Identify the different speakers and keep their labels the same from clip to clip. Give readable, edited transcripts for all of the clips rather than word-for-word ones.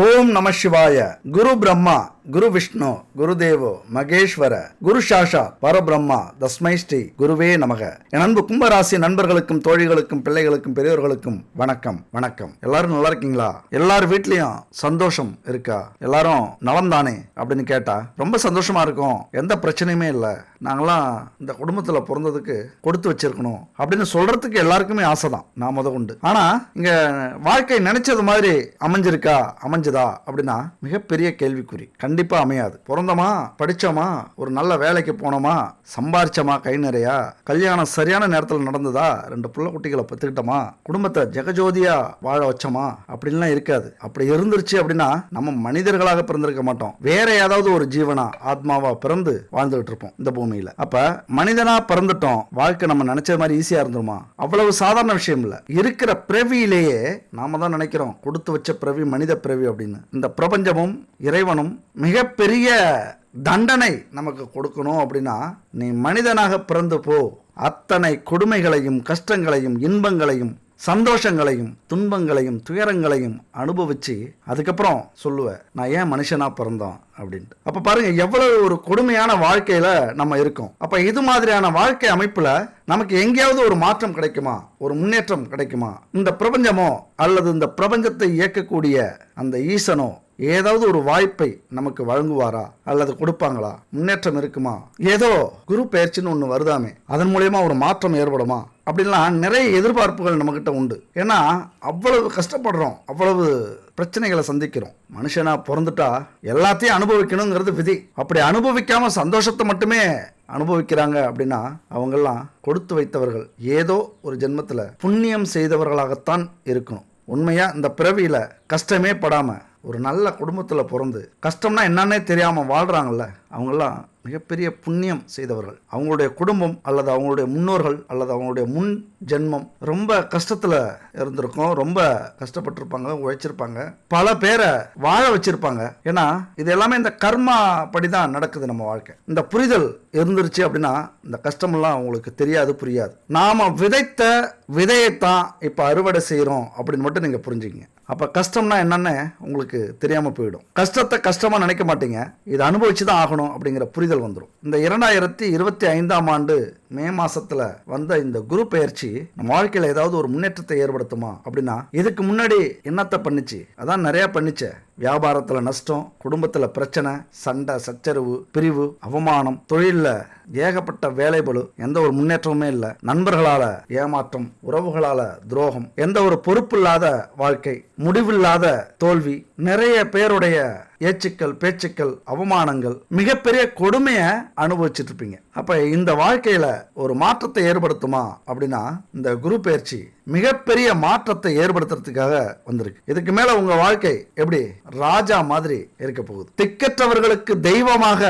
Speaker 1: ஓம் நம சிவாய. குரு பிரம்மா குரு விஷ்ணு குருதேவோ மகேஸ்வர குரு சாஷா பரபிரம்மா தஸ்மை ஸ்ரீ குருவே நமக. என் அன்பு கும்பராசி நண்பர்களுக்கும் தோழிகளுக்கும் பிள்ளைகளுக்கும் பெரியவர்களுக்கும் வணக்கம் வணக்கம். எல்லாரும் நல்லா இருக்கீங்களா? எல்லார் வீட்லயும் சந்தோஷம் இருக்கா? எல்லாரும் நலம் தானே அப்படின்னு கேட்டா ரொம்ப சந்தோஷமா இருக்கும். எந்த பிரச்சனையுமே இல்லை, நாங்களாம் இந்த குடும்பத்துல பிறந்ததுக்கு கொடுத்து வச்சிருக்கணும் அப்படின்னு சொல்றதுக்கு எல்லாருக்குமே ஆசைதான், நான் முத கொண்டு. ஆனா இங்க வாழ்க்கை நினைச்சது மாதிரி அமைஞ்சிருக்கா, அமைஞ்சதா அப்படின்னா மிகப்பெரிய கேள்விக்குறி. கண்டிப்பா அமையாது. பிறந்தோமா, படிச்சோமா, ஒரு நல்ல வேலைக்கு போனோமா, சம்பாரிச்சோமா, கை நிறையா, கல்யாணம் சரியான நேரத்தில் நடந்ததா, 2 புள்ள குட்டிகளை பெற்றுக்கிட்டோமா, குடும்பத்தை ஜெகஜோதியா வாழ வச்சோமா அப்படின்லாம் இருக்காது. அப்படி இருந்துருச்சு அப்படின்னா நம்ம மனிதர்களாக பிறந்திருக்க மாட்டோம், வேற ஏதாவது ஒரு ஜீவனா ஆத்மாவா பிறந்து வாழ்ந்துகிட்டு இருப்போம் இந்த பூமியில. அப்ப மனிதனா பிறந்துட்டோம், வாழ்க்கை நம்ம நினைச்ச மாதிரி ஈஸியா இருந்துருமா? அவ்வளவு சாதாரண விஷயம் இல்ல. இருக்கிற பிறவியிலேயே நாம தான் நினைக்கிறோம் கொடுத்து வச்ச பிறவி மனித பிறவி அப்படின்னு. இந்த பிரபஞ்சமும் இறைவனும் மிகப்பெரிய தண்டனை நமக்கு கொடுக்கணும் அப்படின்னா நீ மனிதனாக பிறந்து போ, அத்தனை கொடுமைகளையும் கஷ்டங்களையும் இன்பங்களையும் சந்தோஷங்களையும் துன்பங்களையும் துயரங்களையும் அனுபவிச்சு அதுக்கப்புறம் சொல்லுவேன் நான் ஏன் மனுஷனா பிறந்தோம் அப்படின்ட்டு. அப்ப பாருங்க எவ்வளவு ஒரு கொடுமையான வாழ்க்கையில நம்ம இருக்கோம். அப்ப இது மாதிரியான வாழ்க்கை அமைப்புல நமக்கு எங்கேயாவது ஒரு மாற்றம் கிடைக்குமா, ஒரு முன்னேற்றம் கிடைக்குமா? இந்த பிரபஞ்சமோ அல்லது இந்த பிரபஞ்சத்தை இயக்கக்கூடிய அந்த ஈசனோ ஏதாவது ஒரு வாய்ப்பை நமக்கு வழங்குவாரா அல்லது கொடுப்பாங்களா? முன்னேற்றம் இருக்குமா? ஏதோ குரு பெயர்ச்சின்னு ஒன்று வருதாமே, அதன் மூலயமா ஒரு மாற்றம் ஏற்படுமா அப்படின்லாம் நிறைய எதிர்பார்ப்புகள் நம்மகிட்ட உண்டு. ஏன்னா அவ்வளவு கஷ்டப்படுறோம், அவ்வளவு பிரச்சனைகளை சந்திக்கிறோம். மனுஷனா பிறந்துட்டா எல்லாத்தையும் அனுபவிக்கணுங்கிறது விதி. அப்படி அனுபவிக்காம சந்தோஷத்தை மட்டுமே அனுபவிக்கிறாங்க அப்படின்னா அவங்கெல்லாம் கொடுத்து வைத்தவர்கள், ஏதோ ஒரு ஜென்மத்துல புண்ணியம் செய்தவர்களாகத்தான் இருக்கணும். உண்மையா இந்த பிறவியில கஷ்டமே படாம ஒரு நல்ல குடும்பத்துல பிறந்து கஷ்டம்னா என்னன்னே தெரியாம வாழ்றாங்கல்ல, அவங்கெல்லாம் மிகப்பெரிய புண்ணியம் செய்தவர்கள். அவங்களுடைய குடும்பம் அல்லது அவங்களுடைய முன்னோர்கள் அல்லது அவங்களுடைய முன் ஜென்மம் ரொம்ப கஷ்டத்துல இருந்திருக்கும், ரொம்ப கஷ்டப்பட்டிருப்பாங்க, உழைச்சிருப்பாங்க, பல பேரை வாழ வச்சிருப்பாங்க. ஏன்னா இது எல்லாமே இந்த கர்மா படிதான் நடக்குது நம்ம வாழ்க்கை. இந்த புரிதல் இருந்துருச்சு அப்படின்னா இந்த கஷ்டமெல்லாம் அவங்களுக்கு தெரியாது, புரியாது. நாம விதைத்த விதையைத்தான் இப்ப அறுவடை செய்யறோம் அப்படின்னு மட்டும் நீங்க புரிஞ்சுக்கங்க. அப்ப கஷ்டம்னா என்னன்னு உங்களுக்கு தெரியாம போயிடும். கஷ்டத்தை கஷ்டமா நினைக்க மாட்டீங்க, இதை அனுபவிச்சுதான் ஆகணும் அப்படிங்கிற புரிதல் வந்துடும். இந்த 2025ஆம் ஆண்டு மே மாசத்துல வந்த இந்த குரு பெயர்ச்சி நம்ம வாழ்க்கையில ஏதாவது ஒரு முன்னேற்றத்தை ஏற்படுத்துமா அப்படின்னா இதுக்கு முன்னாடி என்னத்தை பண்ணிச்சு? அதான் நிறைய பண்ணிச்ச. வியாபாரத்துல நஷ்டம், குடும்பத்துல பிரச்சனை, சண்டை சச்சரவு, பிரிவு, அவமானம், தொழில்ல ஏகப்பட்ட வேலைபளு, எந்த ஒரு முன்னேற்றமுமே இல்லை, நண்பர்களால ஏமாற்றம், உறவுகளால துரோகம், எந்த ஒரு பொறுப்பு இல்லாத வாழ்க்கை, முடிவில்லாத தோல்வி, நிறைய பேருடைய ஏச்சுக்கள் பேச்சுக்கள் அவமானங்கள், மிகப்பெரிய கொடுமையை அனுபவிச்சுட்டு இருப்பீங்க. அப்ப இந்த வாழ்க்கையில ஒரு மாற்றத்தை ஏற்படுத்துமா அப்படின்னா இந்த குரு பெயர்ச்சி மிகப்பெரிய மாற்றத்தை ஏற்படுத்துறதுக்காக வந்திருக்கு. இதுக்கு மேல உங்க வாழ்க்கை எப்படி ராஜா மாதிரி இருக்க போகுது. திக்கற்றவர்களுக்கு தெய்வமாக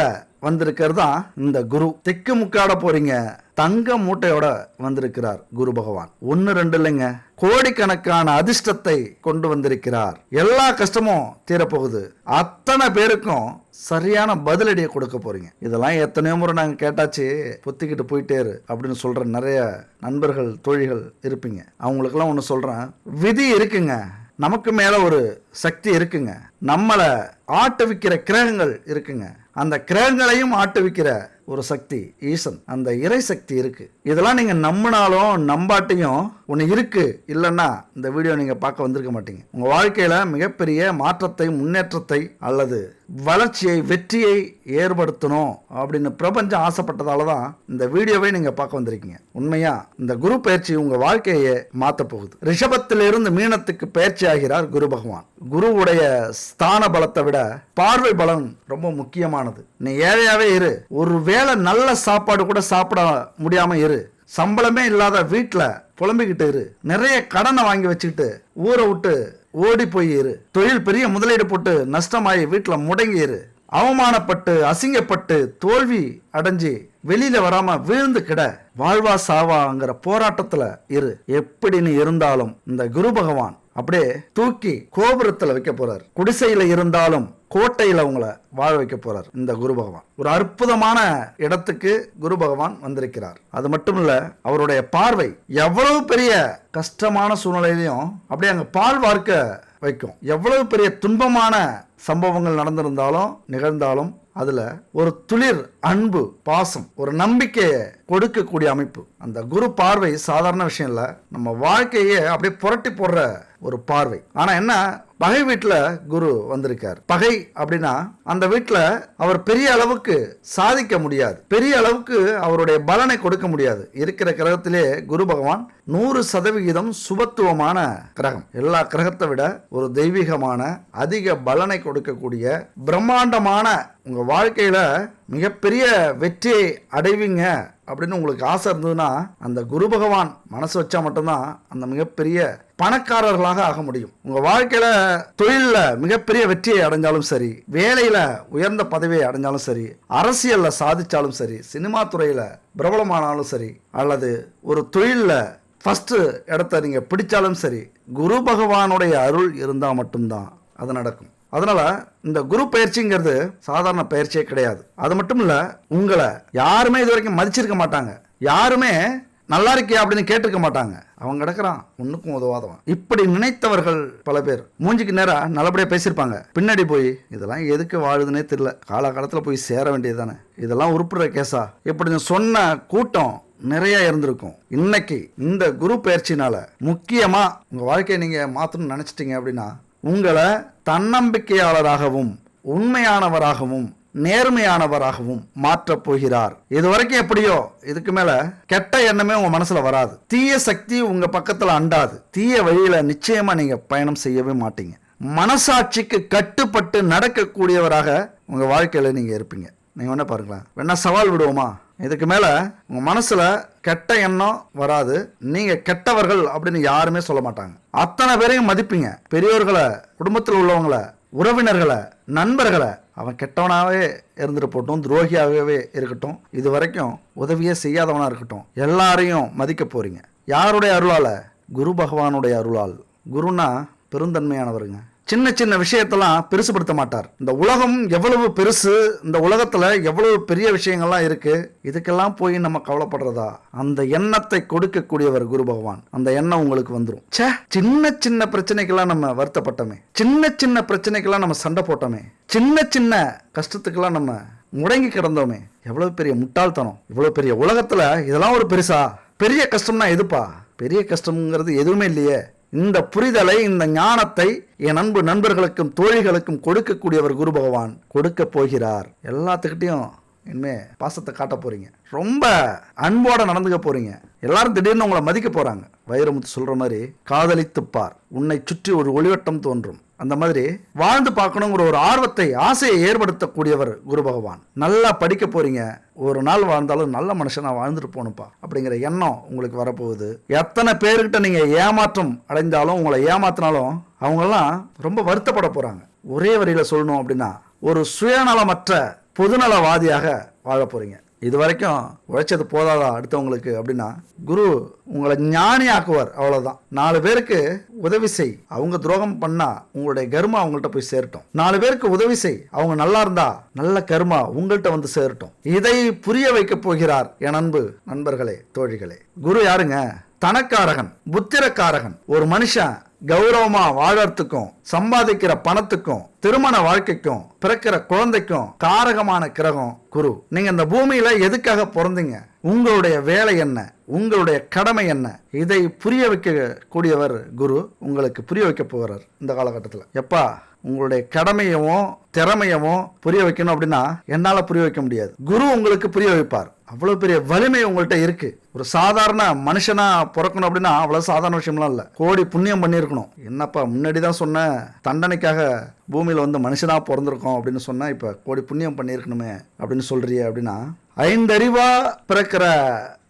Speaker 1: வந்திருக்கிறது தான் இந்த குரு. திக்கு முக்காட போறீங்க, தங்க மூட்டையோட வந்திருக்கிறார் குரு பகவான். 1 2 இல்லைங்க, கோடிக்கணக்கான அதிர்ஷ்டத்தை கொண்டு வந்திருக்கிறார். எல்லா கஷ்டமும் தீரப்போகுது. அத்தனை பேருக்கும் சரியான பதிலடியை கொடுக்க போறீங்க. இதெல்லாம் எத்தனையோ முறை நாங்க கேட்டாச்சு, பொத்திக்கிட்டு போயிட்டே இரு அப்படின்னு சொல்ற நிறைய நண்பர்கள் தோழிகள் இருப்பீங்க. அவங்களுக்கெல்லாம் ஒன்று சொல்றேன், விதி இருக்குங்க, நமக்கு மேல ஒரு சக்தி இருக்குங்க, நம்மளை ஆட்டுவிக்கிற கிரகங்கள் இருக்குங்க, அந்த கிரகங்களையும் ஆட்டுவிக்கிற ஒரு சக்தி ஈசன், அந்த இறை சக்தி இருக்கு. இதெல்லாம் நீங்க நம்பினாலும் நம்பாட்டியும் ஒன்று இருக்கு, இல்லைன்னா இந்த வீடியோ நீங்க பார்க்க வந்திருக்க மாட்டீங்க. உங்க வாழ்க்கையில மிகப்பெரிய மாற்றத்தை, முன்னேற்றத்தை அல்லது வளர்ச்சியை, வெற்றியை ஏற்படுத்தணும் அப்படின்னு பிரபஞ்சம் ஆசைப்பட்டதால தான் இந்த வீடியோவை நீங்க பார்க்க வந்திருக்கீங்க. உண்மையா இந்த குரு பயிற்சி உங்க வாழ்க்கையை மாற்ற போகுது. ரிஷபத்திலிருந்து மீனத்துக்கு பயிற்சி ஆகிறார் குரு பகவான். குருவுடைய ஸ்தான பலத்தை விட பார்வை பலம் ரொம்ப முக்கியமானது. நீ ஏழையாவே இரு, ஒரு வேளை நல்ல சாப்பாடு கூட சாப்பிட முடியாம இரு, சம்பளமே இல்லாத வீட்டுல புலம்பிக்கிட்டு இரு, நிறைய கடனை வாங்கி வச்சுக்கிட்டு ஊரை விட்டு ஓடி போய் இரு, தொழில் பெரிய முதலீடு போட்டு நஷ்டமாயி வீட்டுல முடங்கி இரு, அவமானப்பட்டு அசிங்கப்பட்டு தோல்வி அடைஞ்சு வெளியில வராம வீழ்ந்து கிட, வாழ்வா சாவாங்கிற போராட்டத்துல இரு. எப்படின்னு இருந்தாலும் இந்த குரு பகவான் அப்படியே தூக்கி கோபுரத்துல வைக்க போறார். குடிசையில இருந்தாலும் கோட்டையில உங்களை வாழ வைக்க போறார் இந்த குரு பகவான். ஒரு அற்புதமான இடத்துக்கு குரு பகவான் வந்திருக்கிறார். அது மட்டும் இல்ல, அவருடைய பார்வை எவ்வளவு பெரிய கஷ்டமான சூழ்நிலையிலையும் அப்படியே அங்க பால் வார்க்க வைக்கும். எவ்வளவு பெரிய துன்பமான சம்பவங்கள் நடந்திருந்தாலும் நிகழ்ந்தாலும் அதுல ஒரு துளிர் அன்பு, பாசம், ஒரு நம்பிக்கையை கொடுக்கக்கூடிய அமைப்பு. அந்த குரு பார்வை சாதாரண விஷயம் இல்ல, நம்ம வாழ்க்கையே அப்படியே புரட்டி போடுற ஒரு பார்வை. ஆனா என்ன, பகை வீட்டுல குரு வந்திருக்கார். பகை அப்படின்னா அந்த வீட்டுல அவர் பெரிய அளவுக்கு சாதிக்க முடியாது, பெரிய அளவுக்கு அவருடைய பலனை கொடுக்க முடியாது. இருக்கிற கிரகத்திலே குரு பகவான் 100% சுபத்துவமான கிரகம். எல்லா கிரகத்தை விட ஒரு தெய்வீகமான அதிக பலனை கொடுக்கக்கூடிய பிரம்மாண்டமான, உங்க வாழ்க்கையில மிகப்பெரிய வெற்றியை அடைவீங்க அப்படின்னு உங்களுக்கு ஆசை இருந்ததுன்னா அந்த குரு பகவான் மனசு வச்சா மட்டும்தான் அந்த மிகப்பெரிய பணக்காரர்களாக ஆக முடியும். உங்க வாழ்க்கையில தொழில மிகப்பெரிய வெற்றியை அடைஞ்சாலும் சரி, வேலையில உயர்ந்த பதவியை அடைஞ்சாலும் சரி, அரசியல்ல சாதிச்சாலும் சரி, சினிமா துறையில பிரபலமானாலும் சரி, அல்லது ஒரு தொழில ஃபர்ஸ்ட் இடத்த நீங்க பிடிச்சாலும் சரி, குரு பகவானுடைய அருள் இருந்தா மட்டும்தான் அது நடக்கும். அதனால இந்த குரு பயிற்சிங்கிறது சாதாரண பயிற்சியே கிடையாது. அது மட்டும் இல்ல, உங்களை யாருமே இது வரைக்கும் மதிச்சிருக்க மாட்டாங்க, யாருமே நல்லா இருக்கியா அப்படின்னு கேட்டிருக்க மாட்டாங்க. அவன் கிடக்குறான் ஒன்னுக்கும் உதவாதவன், இப்படி நினைத்தவர்கள் பல பேர் மூஞ்சிக்கு நேரா நல்லபடியா பேசியிருப்பாங்க. பின்னாடி போய் இதெல்லாம் எதுக்கு வாழுதுன்னே தெரியல, காலகாலத்துல போய் சேர வேண்டியது தானே, இதெல்லாம் உருப்புற கேஸா, இப்படின்னு சொன்ன கூட்டம் நிறைய இருந்திருக்கும். இன்னைக்கு இந்த குரு பயிற்சினால முக்கியமா உங்க வாழ்க்கையை நீங்க மாத்தணும்னு நினைச்சிட்டீங்க அப்படின்னா உங்களை தன்னம்பிக்கையாளராகவும் உண்மையானவராகவும் நேர்மையானவராகவும் மாற்றப் போகிறார். இது வரைக்கும் எப்படியோ இதுக்கு மேல கெட்ட எண்ணமே உங்க மனசுல வராது, தீய சக்தி உங்க பக்கத்துல அண்டாது, தீய வழியில நிச்சயமா நீங்க பயணம் செய்யவே மாட்டீங்க. மனசாட்சிக்கு கட்டுப்பட்டு நடக்கக்கூடியவராக உங்க வாழ்க்கையில நீங்க இருப்பீங்க. நீங்க வேணா பாருங்களேன், வேணா சவால் விடுவோமா, இதுக்கு மேல உங்க மனசுல கெட்ட எண்ணம் வராது, நீங்க கெட்டவர்கள் அப்படின்னு யாருமே சொல்ல மாட்டாங்க. அத்தனை பேரையும் மதிப்பீங்க. பெரியோர்களை, குடும்பத்தில் உள்ளவங்களை, உறவினர்களை, நண்பர்களை, அவன் கெட்டவனாவே இருந்துட்டு போட்டும், துரோகியாகவே இருக்கட்டும், இது வரைக்கும் உதவியே செய்யாதவனா இருக்கட்டும், எல்லாரையும் மதிக்க போறீங்க. யாருடைய அருளால? குரு பகவானுடைய அருளால். குருனா பெருந்தன்மையானவருங்க. சின்ன சின்ன விஷயத்தெல்லாம் பெருசுபடுத்த மாட்டார். இந்த உலகம் எவ்வளவு பெருசு, இந்த உலகத்துல எவ்வளவு பெரிய விஷயங்கள்லாம் இருக்கு, இதுக்கெல்லாம் போய் நம்ம கவலைப்படுறதா? அந்த எண்ணத்தை கொடுக்கக்கூடியவர் குரு பகவான். அந்த எண்ணம் உங்களுக்கு வந்துடும். சின்ன சின்ன பிரச்சனைக்கெல்லாம் நம்ம வருத்தப்பட்டோமே, சின்ன சின்ன பிரச்சனைக்கெல்லாம் நம்ம சண்டை போட்டோமே, சின்ன சின்ன கஷ்டத்துக்கெல்லாம் நம்ம முடங்கி கிடந்தோமே, எவ்வளவு பெரிய முட்டாள்தனம். இவ்வளவு பெரிய உலகத்துல இதெல்லாம் ஒரு பெருசா? பெரிய கஷ்டம்னா எதுப்பா? பெரிய கஷ்டம்ங்கிறது எதுவுமே இல்லையே. இந்த புரிதலை, இந்த ஞானத்தை என் அன்பு நண்பர்களுக்கும் தோழிகளுக்கும் கொடுக்கக்கூடியவர் குரு பகவான் கொடுக்க போகிறார். எல்லாத்துக்கிட்டையும் இனிமே பாசத்தை காட்ட போறீங்க, ரொம்ப அன்போட நடந்துக்க போறீங்க. எல்லாரும் திடீர்னு உங்களை மதிக்க போறாங்க. வைரமுத்து சொல்ற மாதிரி, காதலித்துப்பார், உன்னை சுற்றி ஒரு ஒளிவட்டம் தோன்றும். அந்த மாதிரி வாழ்ந்து பார்க்கணுங்கிற ஒரு ஆர்வத்தை, ஆசையை ஏற்படுத்தக்கூடியவர் குரு பகவான். நல்லா படிக்க போறீங்க, ஒரு நாள் வாழ்ந்தாலும் நல்ல மனுஷனா வாழ்ந்துட்டு போகணுப்பா அப்படிங்கிற எண்ணம் உங்களுக்கு வரப்போகுது. எத்தனை பேர்கிட்ட நீங்க ஏமாற்றம் அடைந்தாலும், உங்களை ஏமாத்தினாலும் அவங்கெல்லாம் ரொம்ப வருத்தப்பட போறாங்க. ஒரே வரியில சொல்லணும் அப்படின்னா, ஒரு சுயநலமற்ற பொதுநலவாதியாக வாழ போறீங்க. இது வரைக்கும் உழைச்சது போதாதா அடுத்தவங்களுக்கு அப்படின்னா, குரு உங்களை ஞானி ஆக்குவார். அவ்வளவுதான். 4 பேருக்கு உதவி செய், அவங்க துரோகம் பண்ணா உங்களுடைய கர்மா அவங்கள்ட்ட போய் சேரட்டும். 4 பேருக்கு உதவி செய், அவங்க நல்லா இருந்தா நல்ல கர்மா உங்கள்கிட்ட வந்து சேரட்டும். இதை புரிய வைக்க போகிறார் என் அன்பு நண்பர்களே, தோழிகளே. குரு யாருங்க? தனக்காரகன், புத்திரக்காரகன். ஒரு மனுஷன் கௌரவமா வாழறதுக்கும், சம்பாதிக்கிற பணத்துக்கும், திருமண வாழ்க்கைக்கும், பிறக்கிற குழந்தைக்கும் காரகமான கிரகம் குரு. நீங்க இந்த பூமியில எதுக்காக பிறந்தீங்க? உங்களுடைய வேலை என்ன? உங்களுடைய கடமை என்ன? இதை புரிய வைக்க கூடியவர் குரு உங்களுக்கு புரிய வைக்க போகிறார் இந்த காலகட்டத்தில். எப்பா உங்களுடைய கடமையவும் திறமையவும் புரிய வைக்கணும் அப்படின்னா என்னால புரிய வைக்க முடியாது, குரு உங்களுக்கு புரிய வைப்பார். அவ்வளவு பெரிய வலிமை உங்கள்கிட்ட இருக்கு. ஒரு சாதாரண மனுஷனா பிறக்கணும் அப்படின்னா அவ்வளவு சாதாரண விஷயம்லாம் இல்ல, கோடி புண்ணியம் பண்ணியிருக்கணும். என்னப்பா முன்னாடிதான் சொன்ன, தண்டனைக்காக பூமியில வந்து மனுஷனா பிறந்திருக்கோம் அப்படின்னு சொன்னா இப்ப கோடி புண்ணியம் பண்ணியிருக்கணுமே அப்படின்னு சொல்றியே அப்படின்னா, 5 அறிவா பிறக்கிற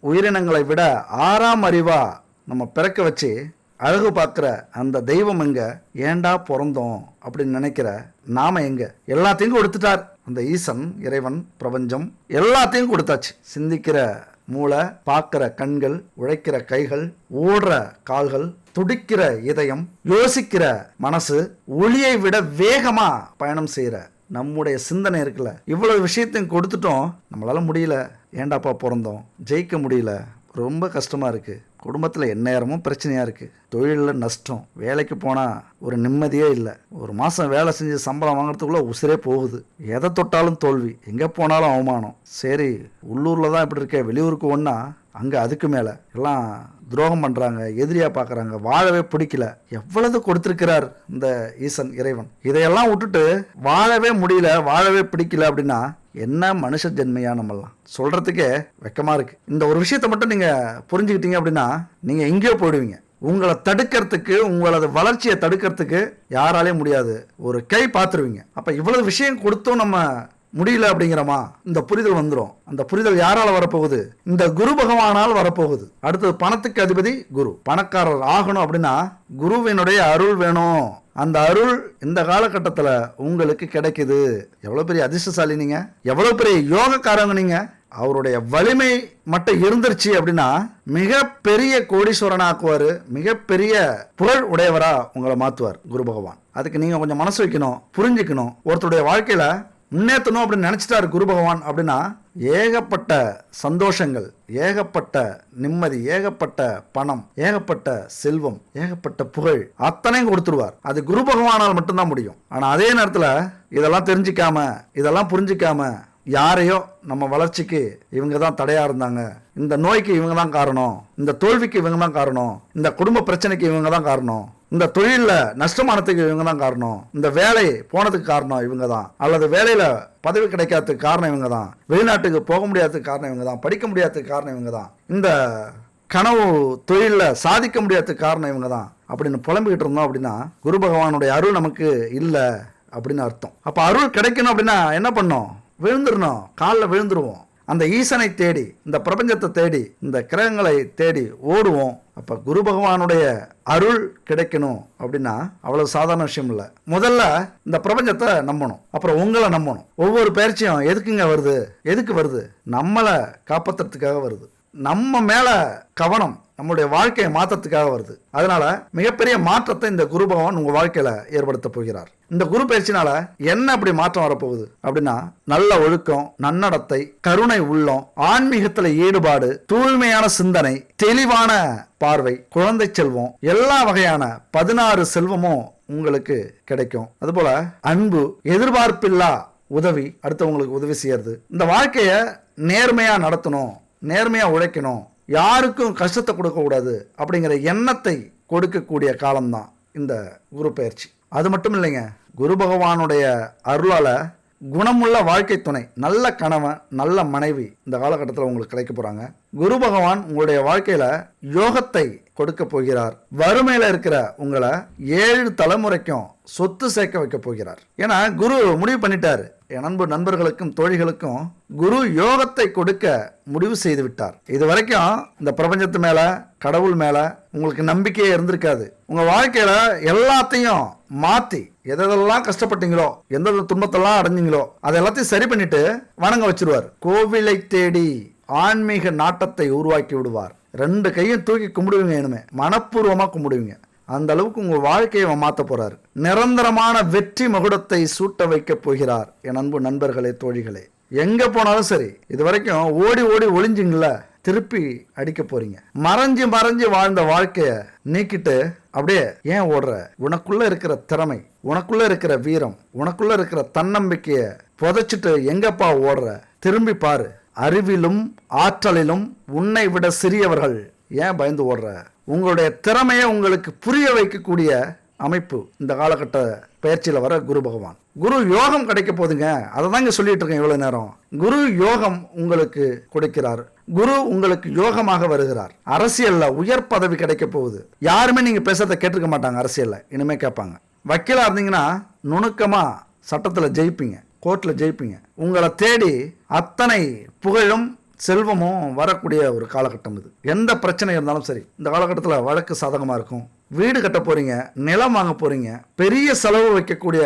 Speaker 1: உயிரினங்களை விட 6ஆம் அறிவா நம்ம பிறக்க வச்சு அழகு பார்க்குற அந்த தெய்வம் எங்க? ஏண்டா பிறந்தோம் அப்படின்னு நினைக்கிற நாம எங்க? எல்லாத்தையும் கொடுத்துட்டார் அந்த ஈசன், இறைவன், பிரபஞ்சம் எல்லாத்தையும் கொடுத்தாச்சு. சிந்திக்கிற மூளை, பார்க்கிற கண்கள், உழைக்கிற கைகள், ஓடுற கால்கள், துடிக்கிற இதயம், யோசிக்கிற மனசு, ஒளியை விட வேகமா பயணம் செய்யற நம்முடைய சிந்தனை இருக்குல்ல, இவ்வளவு விஷயத்தையும் கொடுத்துட்டோம். நம்மளால முடியல, ஏண்டாப்பா பிறந்தோம், ஜெயிக்க முடியல, ரொம்ப கஷ்டமா இருக்கு, குடும்பத்தில் எந்நேரமும் பிரச்சனையாக இருக்குது, தொழிலில் நஷ்டம், வேலைக்கு போனால் ஒரு நிம்மதியே இல்லை, ஒரு மாதம் வேலை செஞ்சு சம்பளம் வாங்குறதுக்குள்ளே உசுரே போகுது, எதை தொட்டாலும் தோல்வி, எங்கே போனாலும் அவமானம். சரி, உள்ளூரில் தான் இப்படி இருக்கே, வெளியூருக்கு ஒன்றா அங்கே அதுக்கு மேலே எல்லாம் துரோகம் பண்ணுறாங்க, எதிரியாக பார்க்குறாங்க, வாழவே பிடிக்கல. எவ்வளவு கொடுத்துருக்கிறார் இந்த ஈசன் இறைவன். இதையெல்லாம் விட்டுட்டு வாழவே முடியல, வாழவே பிடிக்கல அப்படின்னா என்ன மனுஷ ஜென்மையா நம்மெல்லாம் சொல்கிறதுக்கே வெக்கமாக இருக்குது. இந்த ஒரு விஷயத்தை மட்டும் நீங்கள் புரிஞ்சுக்கிட்டீங்க அப்படின்னா நீங்கள் எங்கேயோ போயிடுவீங்க. உங்களை தடுக்கிறதுக்கு, உங்களது வளர்ச்சியை தடுக்கிறதுக்கு யாராலையும் முடியாது. ஒரு கை பார்த்துருவீங்க. அப்போ இவ்வளவு விஷயம் கொடுத்தும் நம்ம முடியல அப்படிங்கிறமா இந்த புரிதல் வந்துடும். அந்த புரிதல் யாரால வரப்போகுது? இந்த குரு பகவானால் வரப்போகுது. அடுத்தது பணத்துக்கு அதிபதி குரு. பணக்காரர் ஆகணும் அப்படின்னா குருவினுடைய அருள் வேணும். அந்த அருள் இந்த காலகட்டத்தில் உங்களுக்கு கிடைக்குது. எவ்வளோ பெரிய அதிர்ஷ்டசாலி நீங்க, எவ்வளோ பெரிய யோகக்காரங்க நீங்க. அவருடைய வலிமை மட்டும் இருந்துருச்சு அப்படின்னா மிகப்பெரிய கோடீஸ்வரனா ஆக்குவார், மிகப்பெரிய புகழ் உடையவரா உங்களை மாற்றுவார் குரு பகவான். அதுக்கு நீங்கள் கொஞ்சம் மனசு வைக்கணும், புரிஞ்சுக்கணும். ஒருத்தருடைய வாழ்க்கையில் முன்னேற்றணும் அப்படின்னு நினச்சிட்டாரு குரு பகவான் அப்படின்னா ஏகப்பட்ட சந்தோஷங்கள், ஏகப்பட்ட நிம்மதி, ஏகப்பட்ட பணம், ஏகப்பட்ட செல்வம், ஏகப்பட்ட புகழ் அத்தனையும் கொடுத்துருவார். அது குரு பகவானால் மட்டும்தான் முடியும். ஆனால் அதே நேரத்தில் இதெல்லாம் தெரிஞ்சிக்காம, இதெல்லாம் புரிஞ்சிக்காம யாரையோ நம்ம வளர்ச்சிக்கு இவங்க தான் தடையா இருந்தாங்க, இந்த நோய்க்கு இவங்க தான் காரணம், இந்த தோல்விக்கு இவங்க தான் காரணம், இந்த குடும்ப பிரச்சனைக்கு இவங்க தான் காரணம், இந்த தொழிலில் நஷ்டமானதுக்கு இவங்க தான் காரணம், இந்த வேலை போனதுக்கு காரணம் இவங்க தான், அல்லது வேலையில் பதவி கிடைக்காததுக்கு காரணம் இவங்க தான், வெளிநாட்டுக்கு போக முடியாததுக்கு காரணம் இவங்க தான், படிக்க முடியாததுக்கு காரணம் இவங்க தான், இந்த கனவு தொழிலில் சாதிக்க முடியாததுக்கு காரணம் இவங்க தான் அப்படின்னு புலம்பிக்கிட்டு இருந்தோம் அப்படின்னா குரு பகவானுடைய அருள் நமக்கு இல்லை அப்படின்னு அர்த்தம். அப்போ அருள் கிடைக்கணும் அப்படின்னா என்ன பண்ணோம்? விழுந்துடணும், காலில் விழுந்துருவோம். அந்த ஈசனை தேடி, இந்த பிரபஞ்சத்தை தேடி, இந்த கிரகங்களை தேடி ஓடுவோம். அப்போ குரு பகவானுடைய அருள் கிடைக்கணும் அப்படின்னா அவ்வளவு சாதாரண விஷயம் இல்லை. முதல்ல இந்த பிரபஞ்சத்தை நம்பணும், அப்புறம் உங்களை நம்பணும். ஒவ்வொரு பயிற்சியும் எதுக்குங்க வருது? எதுக்கு வருது? நம்மளை காப்பாற்றுறதுக்காக வருது. நம்ம மேல கவனம், நம்முடைய வாழ்க்கையை மாற்றத்துக்காக வருது. அதனால மிகப்பெரிய மாற்றத்தை இந்த குரு பகவான் உங்க வாழ்க்கையில ஏற்படுத்த போகிறார். இந்த குரு பயிற்சினால என்ன அப்படி மாற்றம் வரப்போகுது அப்படின்னா நல்ல ஒழுக்கம், நன்னடத்தை, கருணை உள்ளம், ஆன்மீகத்துல ஈடுபாடு, தூய்மையான சிந்தனை, தெளிவான பார்வை, குழந்தை செல்வம், எல்லா வகையான 16 செல்வமும் உங்களுக்கு கிடைக்கும். அதுபோல அன்பு, எதிர்பார்ப்பில்லா உதவி, அடுத்தவங்களுக்கு உதவி செய்யறது, இந்த வாழ்க்கைய நேர்மையா நடத்தணும், நேர்மையா உழைக்கணும், யாருக்கும் கஷ்டத்தை கொடுக்க கூடாது அப்படிங்கிற எண்ணத்தை கொடுக்கக்கூடிய காலம்தான் இந்த குரு பயிற்சி. அது மட்டும் இல்லைங்க, குரு பகவானுடைய அருளால குணமுள்ள வாழ்க்கை துணை, நல்ல கணவன், நல்ல மனைவி இந்த காலகட்டத்தில் உங்களுக்கு கிடைக்க போறாங்க. குரு பகவான் உங்களுடைய வாழ்க்கையில யோகத்தை கொடுக்க போகிறார். வறுமையில இருக்கிற உங்களை 7 தலைமுறைக்கும் சொத்து சேர்க்க வைக்க போகிறார். ஏன்னா குரு முடிவு பண்ணிட்டாரு. என் நண்பர்களுக்கும் தோழிகளுக்கும் குரு யோகத்தை கொடுக்க முடிவு செய்து விட்டார். இது வரைக்கும் இந்த பிரபஞ்சத்து மேல, கடவுள் மேல உங்களுக்கு நம்பிக்கையே இருந்திருக்காது. உங்க வாழ்க்கையில எல்லாத்தையும் மாத்தி, எதெல்லாம் கஷ்டப்பட்டீங்களோ, எந்த துன்பத்தெல்லாம் அடைஞ்சீங்களோ அதை எல்லாத்தையும் சரி பண்ணிட்டு வணங்க வச்சிருவார். கோவிலை தேடி ஆன்மீக நாட்டத்தை உருவாக்கி விடுவார். 2 கையும் தூக்கி கும்பிடுவீங்க, இனிமே மனப்பூர்வமா கும்பிடுவீங்க. அந்த அளவுக்கு உங்க வாழ்க்கையை மாற்ற போறார். நிரந்தரமான வெற்றி மகுடத்தை சூட்ட வைக்க போகிறார். என் அன்பு நண்பர்களே, தோழிகளே, எங்க போனாலும் சரி, இது வரைக்கும் ஓடி ஓடி ஒளிஞ்சிங்கள திருப்பி அடிக்க போறீங்க. மறைஞ்சு மறைஞ்சு வாழ்ந்த வாழ்க்கைய நீக்கிட்டு அப்படியே ஏன் ஓடுற? உனக்குள்ள இருக்கிற திறமை, உனக்குள்ள இருக்கிற வீரம், உனக்குள்ள இருக்கிற தன்னம்பிக்கைய புதைச்சிட்டு எங்கப்பா ஓடுற? திரும்பி பாரு. அறிவிலும் ஆற்றலிலும் உன்னை விட சிறியவர்கள். ஏன் பயந்து ஓடுற? உங்களுடைய திறமையை உங்களுக்கு புரிய வைக்கக்கூடிய அமைப்பு இந்த காலகட்ட பயிற்சியில் வர குரு பகவான். குரு யோகம் கிடைக்க போதுங்க. அதை தான் இங்கே சொல்லிட்டு இருக்கேன் இவ்வளவு நேரம். குரு யோகம் உங்களுக்கு கொடுக்கிறார். குரு உங்களுக்கு யோகமாக வருகிறார். அரசியல்ல உயர் பதவி கிடைக்க போகுது. யாருமே நீங்க பேசுறதை கேட்டிருக்க மாட்டாங்க. அரசியல்ல இனிமே கேட்பாங்க. வக்கீலா இருந்தீங்கன்னா நுணுக்கமா சட்டத்தில் ஜெயிப்பீங்க, கோர்ட்ல ஜெயிப்பீங்க. உங்களை தேடி அத்தனை புகழும் செல்வமும் வரக்கூடிய ஒரு காலகட்டம் இது. எந்த பிரச்சனை இருந்தாலும் சரி, இந்த காலகட்டத்தில் வழக்கு சாதகமாக இருக்கும். வீடு கட்ட போறீங்க, நிலம் வாங்க போறீங்க, பெரிய செலவு வைக்கக்கூடிய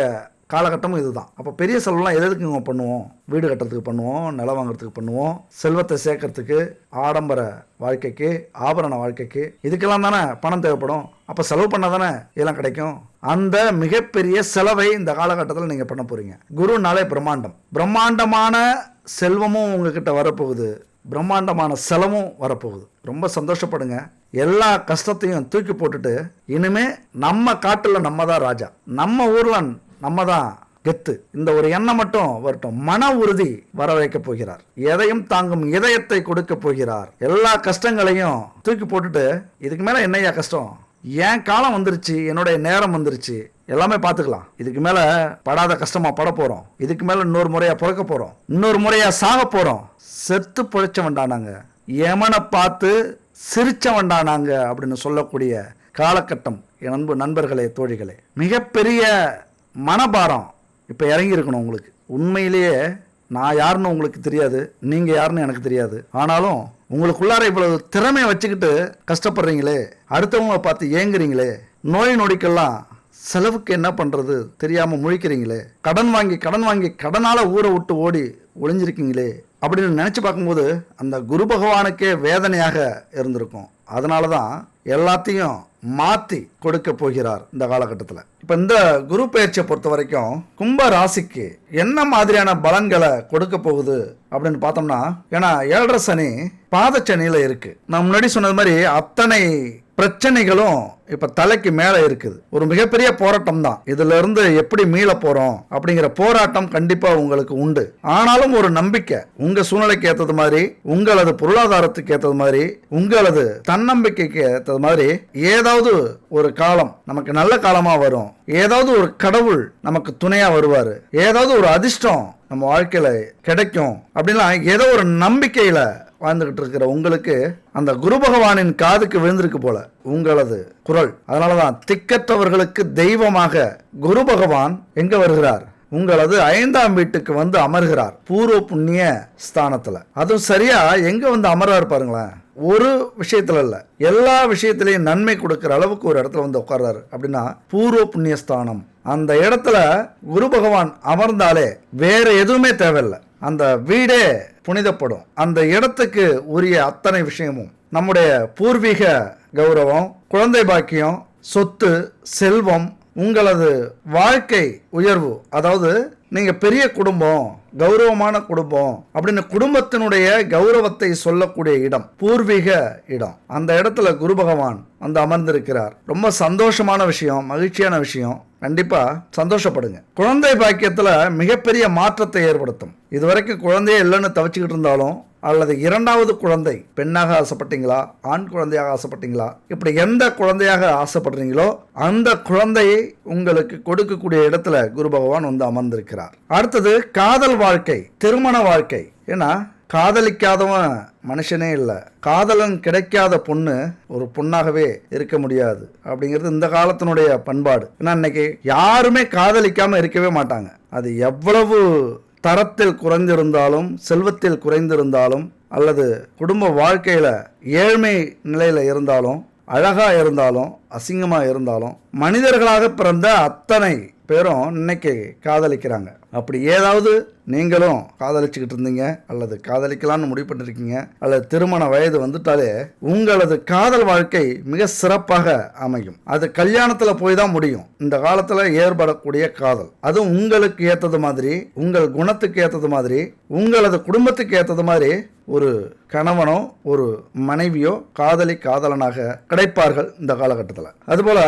Speaker 1: காலகட்டமும் இதுதான். அப்போ பெரிய செலவுலாம் எதுக்கு நம்ம பண்ணுவோம்? வீடு கட்டுறதுக்கு பண்ணுவோம், நிலம் வாங்குறதுக்கு பண்ணுவோம், செல்வத்தை சேர்க்கறதுக்கு, ஆடம்பர வாழ்க்கைக்கு, ஆபரண வாழ்க்கைக்கு, இதுக்கெல்லாம் தானே பணம் தேவைப்படும். அப்போ செலவு பண்ணால் தானே இதெல்லாம் கிடைக்கும். அந்த மிகப்பெரிய செலவை இந்த காலகட்டத்தில் நீங்கள் பண்ண போறீங்க. குருனாலே பிரம்மாண்டம். பிரம்மாண்டமான செல்வமும் உங்ககிட்ட வரப்போகுது. பிரம்மாண்டமான செலவும் வரப்போகுது. ரொம்ப சந்தோஷப்படுங்க. எல்லா கஷ்டத்தையும் தூக்கி போட்டுட்டு இனிமே நம்ம காட்டில் நம்ம தான் ராஜா, நம்ம ஊர்ல நம்ம தான் கெத்து. இந்த ஒரு எண்ணம் மட்டும் வரட்டும். மன உறுதி வர வைக்க போகிறார். எதையும் தாங்கும் இதயத்தை கொடுக்க போகிறார். எல்லா கஷ்டங்களையும் தூக்கி போட்டுட்டு இதுக்கு மேல என்னையா கஷ்டம், என் காலம் வந்துருச்சு, என்னுடைய நேரம் வந்துருச்சு, எல்லாமே பார்த்துக்கலாம், இதுக்கு மேல படாத கஷ்டமா பட போறோம், இதுக்கு மேல இன்னொரு முறையா பிறக்க போறோம், இன்னொரு முறையா சாக போறோம், செத்து பிழைச்ச வேண்டானாங்க, யமனை பார்த்து சிரிச்ச வேண்டானாங்க அப்படின்னு சொல்லக்கூடிய காலகட்டம் என் அன்பு நண்பர்களே, தோழிகளே. மிகப்பெரிய மனபாரம் இப்போ இறங்கி இருக்கணும் உங்களுக்கு. உண்மையிலேயே நான் யாருன்னு உங்களுக்கு தெரியாது, நீங்கள் யாருன்னு எனக்கு தெரியாது. ஆனாலும் உங்களுக்குள்ளார இவ்வளவு திறமையை வச்சுக்கிட்டு கஷ்டப்படுறீங்களே, அடுத்தவங்களை பார்த்து ஏங்குறீங்களே, நோய் நொடிக்கெல்லாம் செலவுக்கு என்ன பண்ணுறது தெரியாமல் முழிக்கிறீங்களே, கடன் வாங்கி கடனால் ஊரை விட்டு ஓடி ஒளிஞ்சிருக்கீங்களே அப்படின்னு நினச்சி பார்க்கும்போது அந்த குரு பகவானுக்கே வேதனையாக இருந்திருக்கும். அதனால தான் எல்லாத்தையும் மாற்றி கொடுக்க போகிறார் இந்த காலகட்டத்தில். இப்போ இந்த குரு பயிற்சியை பொறுத்த வரைக்கும் கும்ப ராசிக்கு என்ன மாதிரியான பலன்களை கொடுக்க போகுது அப்படின்னு பார்த்தோம்னா, ஏன்னா 7.5 சனி பாதச்சனியில் இருக்கு. நான் முன்னாடி சொன்னது மாதிரி அத்தனை பிரச்சனைகளும் இப்ப தலைக்கு மேல இருக்குது. ஒரு மிகப்பெரிய போராட்டம் தான். இதுல இருந்து எப்படி மீள போறோம் அப்படிங்கிற போராட்டம் கண்டிப்பா உங்களுக்கு உண்டு. ஆனாலும் ஒரு நம்பிக்கை, உங்க சூழ்நிலைக்கு ஏற்றது மாதிரி, உங்களது பொருளாதாரத்துக்கு ஏற்றது மாதிரி, உங்களது தன்னம்பிக்கைக்கு ஏற்றது மாதிரி ஏதாவது ஒரு காலம் நமக்கு நல்ல காலமா வரும். ஏதாவது ஒரு கடவுள் நமக்கு துணையா வருவாரு. ஏதாவது ஒரு அதிர்ஷ்டம் நம்ம வாழ்க்கையில கிடைக்கும் அப்படின்லாம் ஏதோ ஒரு நம்பிக்கையில வாழ்ந்துகிட்டு இருக்கிற உங்களுக்கு அந்த குரு பகவானின் காதுக்கு விழுந்திருக்கு போல உங்களது குரல். அதனாலதான் திக்கற்றவர்களுக்கு தெய்வமாக குரு பகவான் எங்க வருகிறார், உங்களது 5ஆம் வீட்டுக்கு வந்து அமர்கிறார். பூர்வ புண்ணிய ஸ்தானத்துல. அதுவும் சரியா எங்க வந்து அமர்றாரு பாருங்களேன். ஒரு விஷயத்துல இல்ல, எல்லா விஷயத்திலையும் நன்மை கொடுக்கிற அளவுக்கு ஒரு இடத்துல வந்து உட்கார்றாரு. அப்படின்னா பூர்வ புண்ணிய ஸ்தானம். அந்த இடத்துல குரு பகவான் அமர்ந்தாலே வேற எதுவுமே தேவையில்லை. அந்த வீடே புனிதப்படும். அந்த இடத்துக்கு உரிய அத்தனை விஷயமும், நம்முடைய பூர்வீக கௌரவம், குழந்தை பாக்கியம், சொத்து, செல்வம், உங்களது வாழ்க்கை உயர்வு, அதாவது நீங்க பெரிய குடும்பம், கௌரவமான குடும்பம் அப்படின்னு குடும்பத்தினுடைய கௌரவத்தை சொல்லக்கூடிய இடம் பூர்வீக இடம். அந்த இடத்துல குரு பகவான் வந்து அமர்ந்திருக்கிறார். ரொம்ப சந்தோஷமான விஷயம், மகிழ்ச்சியான விஷயம். கண்டிப்பா சந்தோஷப்படுங்க. குழந்தை பாக்கியத்துல மிகப்பெரிய மாற்றத்தை ஏற்படுத்தும். இதுவரைக்கும் குழந்தையே இல்லைன்னு தவிச்சுக்கிட்டு இருந்தாலும், அல்லது 2வது குழந்தை பெண்ணாக ஆசைப்பட்டீங்களா, ஆண் குழந்தையாக ஆசைப்பட்டீங்களா, இப்படி எந்த குழந்தையாக ஆசைப்படுறீங்களோ அந்த குழந்தையை உங்களுக்கு கொடுக்கக்கூடிய இடத்துல குரு பகவான் வந்து அமர்ந்திருக்கிறார். அடுத்தது காதல் வாழ்க்கை, திருமண வாழ்க்கை. ஏன்னா காதலிக்காதவன் மனுஷனே இல்லை. காதலன் கிடைக்காத பொண்ணு ஒரு பொண்ணாகவே இருக்க முடியாது அப்படிங்கிறது இந்த காலத்தினுடைய பண்பாடு. ஏன்னா இன்னைக்கு யாருமே காதலிக்காம இருக்கவே மாட்டாங்க. அது எவ்வளவு தரத்தில் குறைந்திருந்தாலும், செல்வத்தில் குறைந்திருந்தாலும், அல்லது குடும்ப வாழ்க்கையில ஏழ்மை நிலையில இருந்தாலும், அழகா இருந்தாலும், அசிங்கமா இருந்தாலும், மனிதர்களாக பிறந்த அத்தனை பேரும் இன்னைக்கு காதலிக்கிறாங்க. அப்படி ஏதாவது நீங்களும் காதலிச்சுக்கிட்டு இருந்தீங்க, அல்லது காதலிக்கலாம்னு முடிவு பண்ணிருக்கீங்க, அல்லது திருமண வயது வந்துட்டாலே உங்களது காதல் வாழ்க்கை மிக சிறப்பாக அமையும். அது கல்யாணத்துல போய் தான் முடியும். இந்த காலத்துல ஏற்படக்கூடிய காதல் அது உங்களுக்கு ஏற்றது மாதிரி, உங்கள் குணத்துக்கு ஏற்றது மாதிரி, உங்களது குடும்பத்துக்கு ஏற்றது மாதிரி ஒரு கணவனோ ஒரு மனைவியோ காதலனாக கிடைப்பார்கள் இந்த காலகட்டத்தில். அதுபோல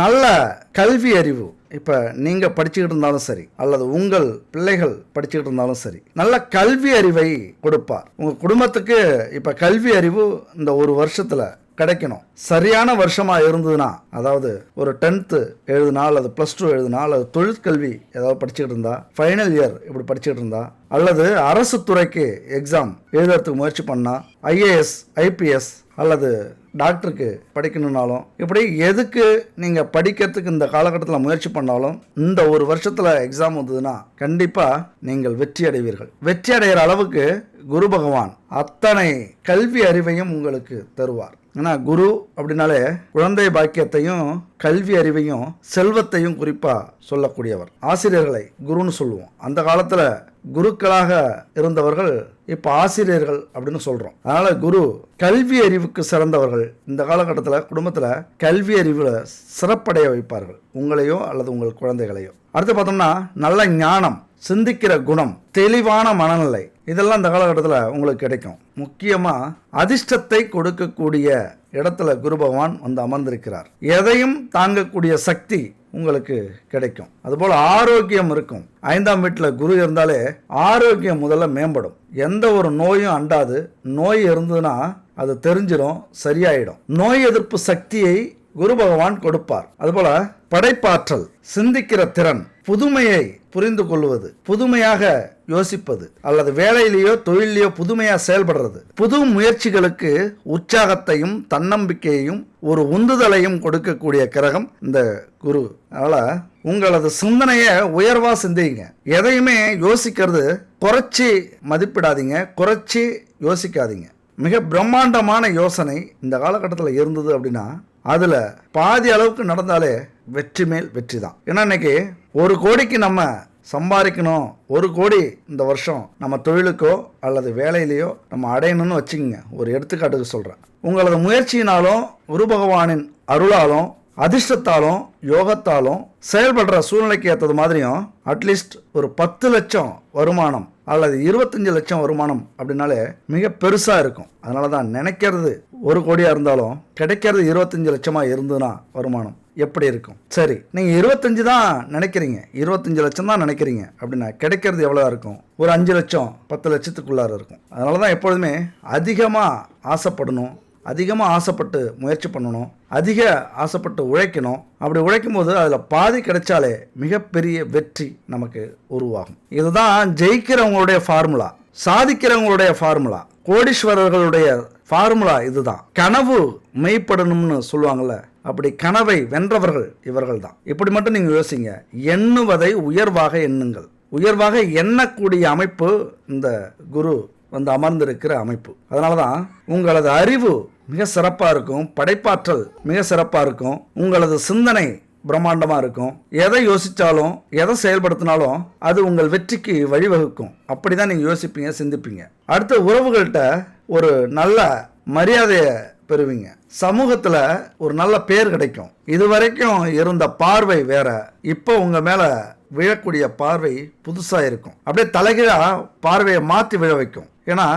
Speaker 1: நல்ல கல்வி அறிவு, இப்ப நீங்க படிச்சுக்கிட்டு இருந்தாலும் சரி, அல்லது உங்கள் பிள்ளைகள் படிச்சுக்கிட்டு இருந்தாலும் சரி, நல்ல கல்வி அறிவை கொடுப்பார். உங்க குடும்பத்துக்கு இப்ப கல்வி அறிவு இந்த ஒரு வருஷத்துல கிடைக்கணும். சரியான வருஷமா இருந்ததுன்னா, அதாவது ஒரு 10th எழுதுனா, அல்லது +2 எழுதுனா, அல்லது தொழிற்கல்வி ஏதாவது படிச்சுக்கிட்டு இருந்தா, ஃபைனல் இயர் இப்படி படிச்சுக்கிட்டு இருந்தா, அல்லது அரசு துறைக்கு எக்ஸாம் எழுதுறதுக்கு முயற்சி பண்ணா, IAS IPS அல்லது டாக்டருக்கு படிக்கணும்னாலும், இப்படி எதுக்கு நீங்க படிக்கிறதுக்கு இந்த காலகட்டத்தில் முயற்சி பண்ணாலும் இந்த ஒரு வருஷத்துல எக்ஸாம் வந்ததுன்னா கண்டிப்பா நீங்கள் வெற்றி அடைவீர்கள். வெற்றி அடைகிற அளவுக்கு குரு பகவான் அத்தனை கல்வி அறிவையும் உங்களுக்கு தருவார். ஏன்னா குரு அப்படின்னாலே குழந்தை பாக்கியத்தையும் கல்வி அறிவையும் செல்வத்தையும் குறிப்பா சொல்லக்கூடியவர். ஆசிரியர்களை குருன்னு சொல்லுவோம். அந்த காலத்துல குருக்களாக இருந்தவர்கள் இப்ப ஆசிரியர்கள் அப்படின்னு சொல்றோம். அதனால குரு கல்வி அறிவுக்கு சிறந்தவர்கள். இந்த காலகட்டத்தில் குடும்பத்துல கல்வி அறிவுல சிறப்படைய வைப்பார்கள், உங்களையோ அல்லது உங்கள் குழந்தைகளையோ. அடுத்து பார்த்தோம்னா நல்ல ஞானம், சிந்திக்கிற குணம், தெளிவான மனநிலை, இதெல்லாம் இந்த காலகட்டத்தில் உங்களுக்கு கிடைக்கும். முக்கியமாக அதிர்ஷ்டத்தை கொடுக்கக்கூடிய இடத்துல குரு பகவான் வந்து அமர்ந்திருக்கிறார். எதையும் தாங்கக்கூடிய சக்தி உங்களுக்கு கிடைக்கும். அதுபோல் ஆரோக்கியம் இருக்கும். 5ஆம் வீட்டில் குரு இருந்தாலே ஆரோக்கியம் முதல்ல மேம்படும். எந்த ஒரு நோயும் அண்டாது. நோய் இருந்ததுன்னா அது தெரிஞ்சிடும், சரியாயிடும். நோய் எதிர்ப்பு சக்தியை குரு பகவான் கொடுப்பார். அதுபோல படைப்பாற்றல், சிந்திக்கிற திறன், புதுமையை புரிந்து கொள்வது, புதுமையாக யோசிப்பது, அல்லது வேலையிலேயோ தொழிலையோ புதுமையா செயல்படுறது, புது முயற்சிகளுக்கு உற்சாகத்தையும் தன்னம்பிக்கையையும் ஒரு உந்துதலையும் கொடுக்கக்கூடிய கிரகம் இந்த குரு. அதனால உங்களது சிந்தனையை உயர்வா சிந்திங்க. எதையுமே யோசிக்கிறது குறைச்சி மதிப்பிடாதீங்க, குறைச்சி யோசிக்காதீங்க. மிக பிரம்மாண்டமான யோசனை இந்த காலகட்டத்தில் இருந்தது அப்படின்னா அதில் பாதி அளவுக்கு நடந்தாலே வெற்றி மேல் வெற்றி தான். ஏன்னா இன்னைக்கு 1 கோடிக்கு நம்ம சம்பாதிக்கணும், 1 கோடி இந்த வருஷம் நம்ம தொழிலுக்கோ அல்லது வேலையிலையோ நம்ம அடையணும்னு வச்சுக்கோங்க. ஒரு எடுத்துக்காட்டுக்கு சொல்கிறேன். உங்களது முயற்சியினாலும் குரு பகவானின் அருளாலும் அதிர்ஷ்டத்தாலும் யோகத்தாலும் செயல்படுற சூழ்நிலைக்கு ஏற்றது மாதிரியும் அட்லீஸ்ட் ஒரு 10 லட்சம் வருமானம் அல்லது 25 லட்சம் வருமானம் அப்படின்னாலே மிக பெருசாக இருக்கும். அதனால தான் நினைக்கிறது 1 கோடியாக இருந்தாலும் கிடைக்கிறது 25 லட்சமாக இருந்ததுன்னா வருமானம் எப்படி இருக்கும்? சரி, நீங்கள் 25 தான் நினைக்கிறீங்க, 25 லட்சம் தான் நினைக்கிறீங்க அப்படின்னா கிடைக்கிறது எவ்வளோ இருக்கும்? ஒரு 5 லட்சம் 10 லட்சத்துக்குள்ளார இருக்கும். அதனால தான் எப்பொழுதுமே அதிகமாக ஆசைப்படணும், அதிகமாக ஆசைப்பட்டு முயற்சி பண்ணணும், அதிக ஆசைப்பட்டு உழைக்கணும். அப்படி உழைக்கும் போது அதில் பாதி கிடைச்சாலே மிகப்பெரிய வெற்றி நமக்கு உருவாகும். இதுதான் ஜெயிக்கிறவங்களுடைய ஃபார்முலா, சாதிக்கிறவங்களுடைய ஃபார்முலா, கோடீஸ்வரர்களுடைய ஃபார்முலா இதுதான். கனவு மெய்ப்படணும்னு சொல்லுவாங்கள்ல, அப்படி கனவை வென்றவர்கள் இவர்கள் தான். இப்படி மட்டும் நீங்கள் யோசிங்க. எண்ணுவதை உயர்வாக எண்ணுங்கள். உயர்வாக எண்ணக்கூடிய அமைப்பு இந்த குரு வந்து அமர்ந்திருக்கிற அமைப்பு. அதனால தான் உங்களது அறிவு மிக சிறப்பாக இருக்கும், படைப்பாற்றல் மிக சிறப்பாக இருக்கும், உங்களது சிந்தனை பிரம்மாண்டமாக இருக்கும். எதை யோசித்தாலும் எதை செயல்படுத்தினாலும் அது உங்கள் வெற்றிக்கு வழிவகுக்கும். அப்படி தான் நீங்கள் யோசிப்பீங்க, சிந்திப்பீங்க. அடுத்த உறவுகள்கிட்ட ஒரு நல்ல மரியாதையை பெறுவீங்க. சமூகத்தில் ஒரு நல்ல பேர் கிடைக்கும். இதுவரைக்கும் இருந்த பார்வை வேற, இப்போ உங்கள் மேலே விழக்கூடிய பார்வை புதுசாக இருக்கும். அப்படியே தலைகீழாக பார்வையை மாற்றி விழ வைக்கும். ஏன்னா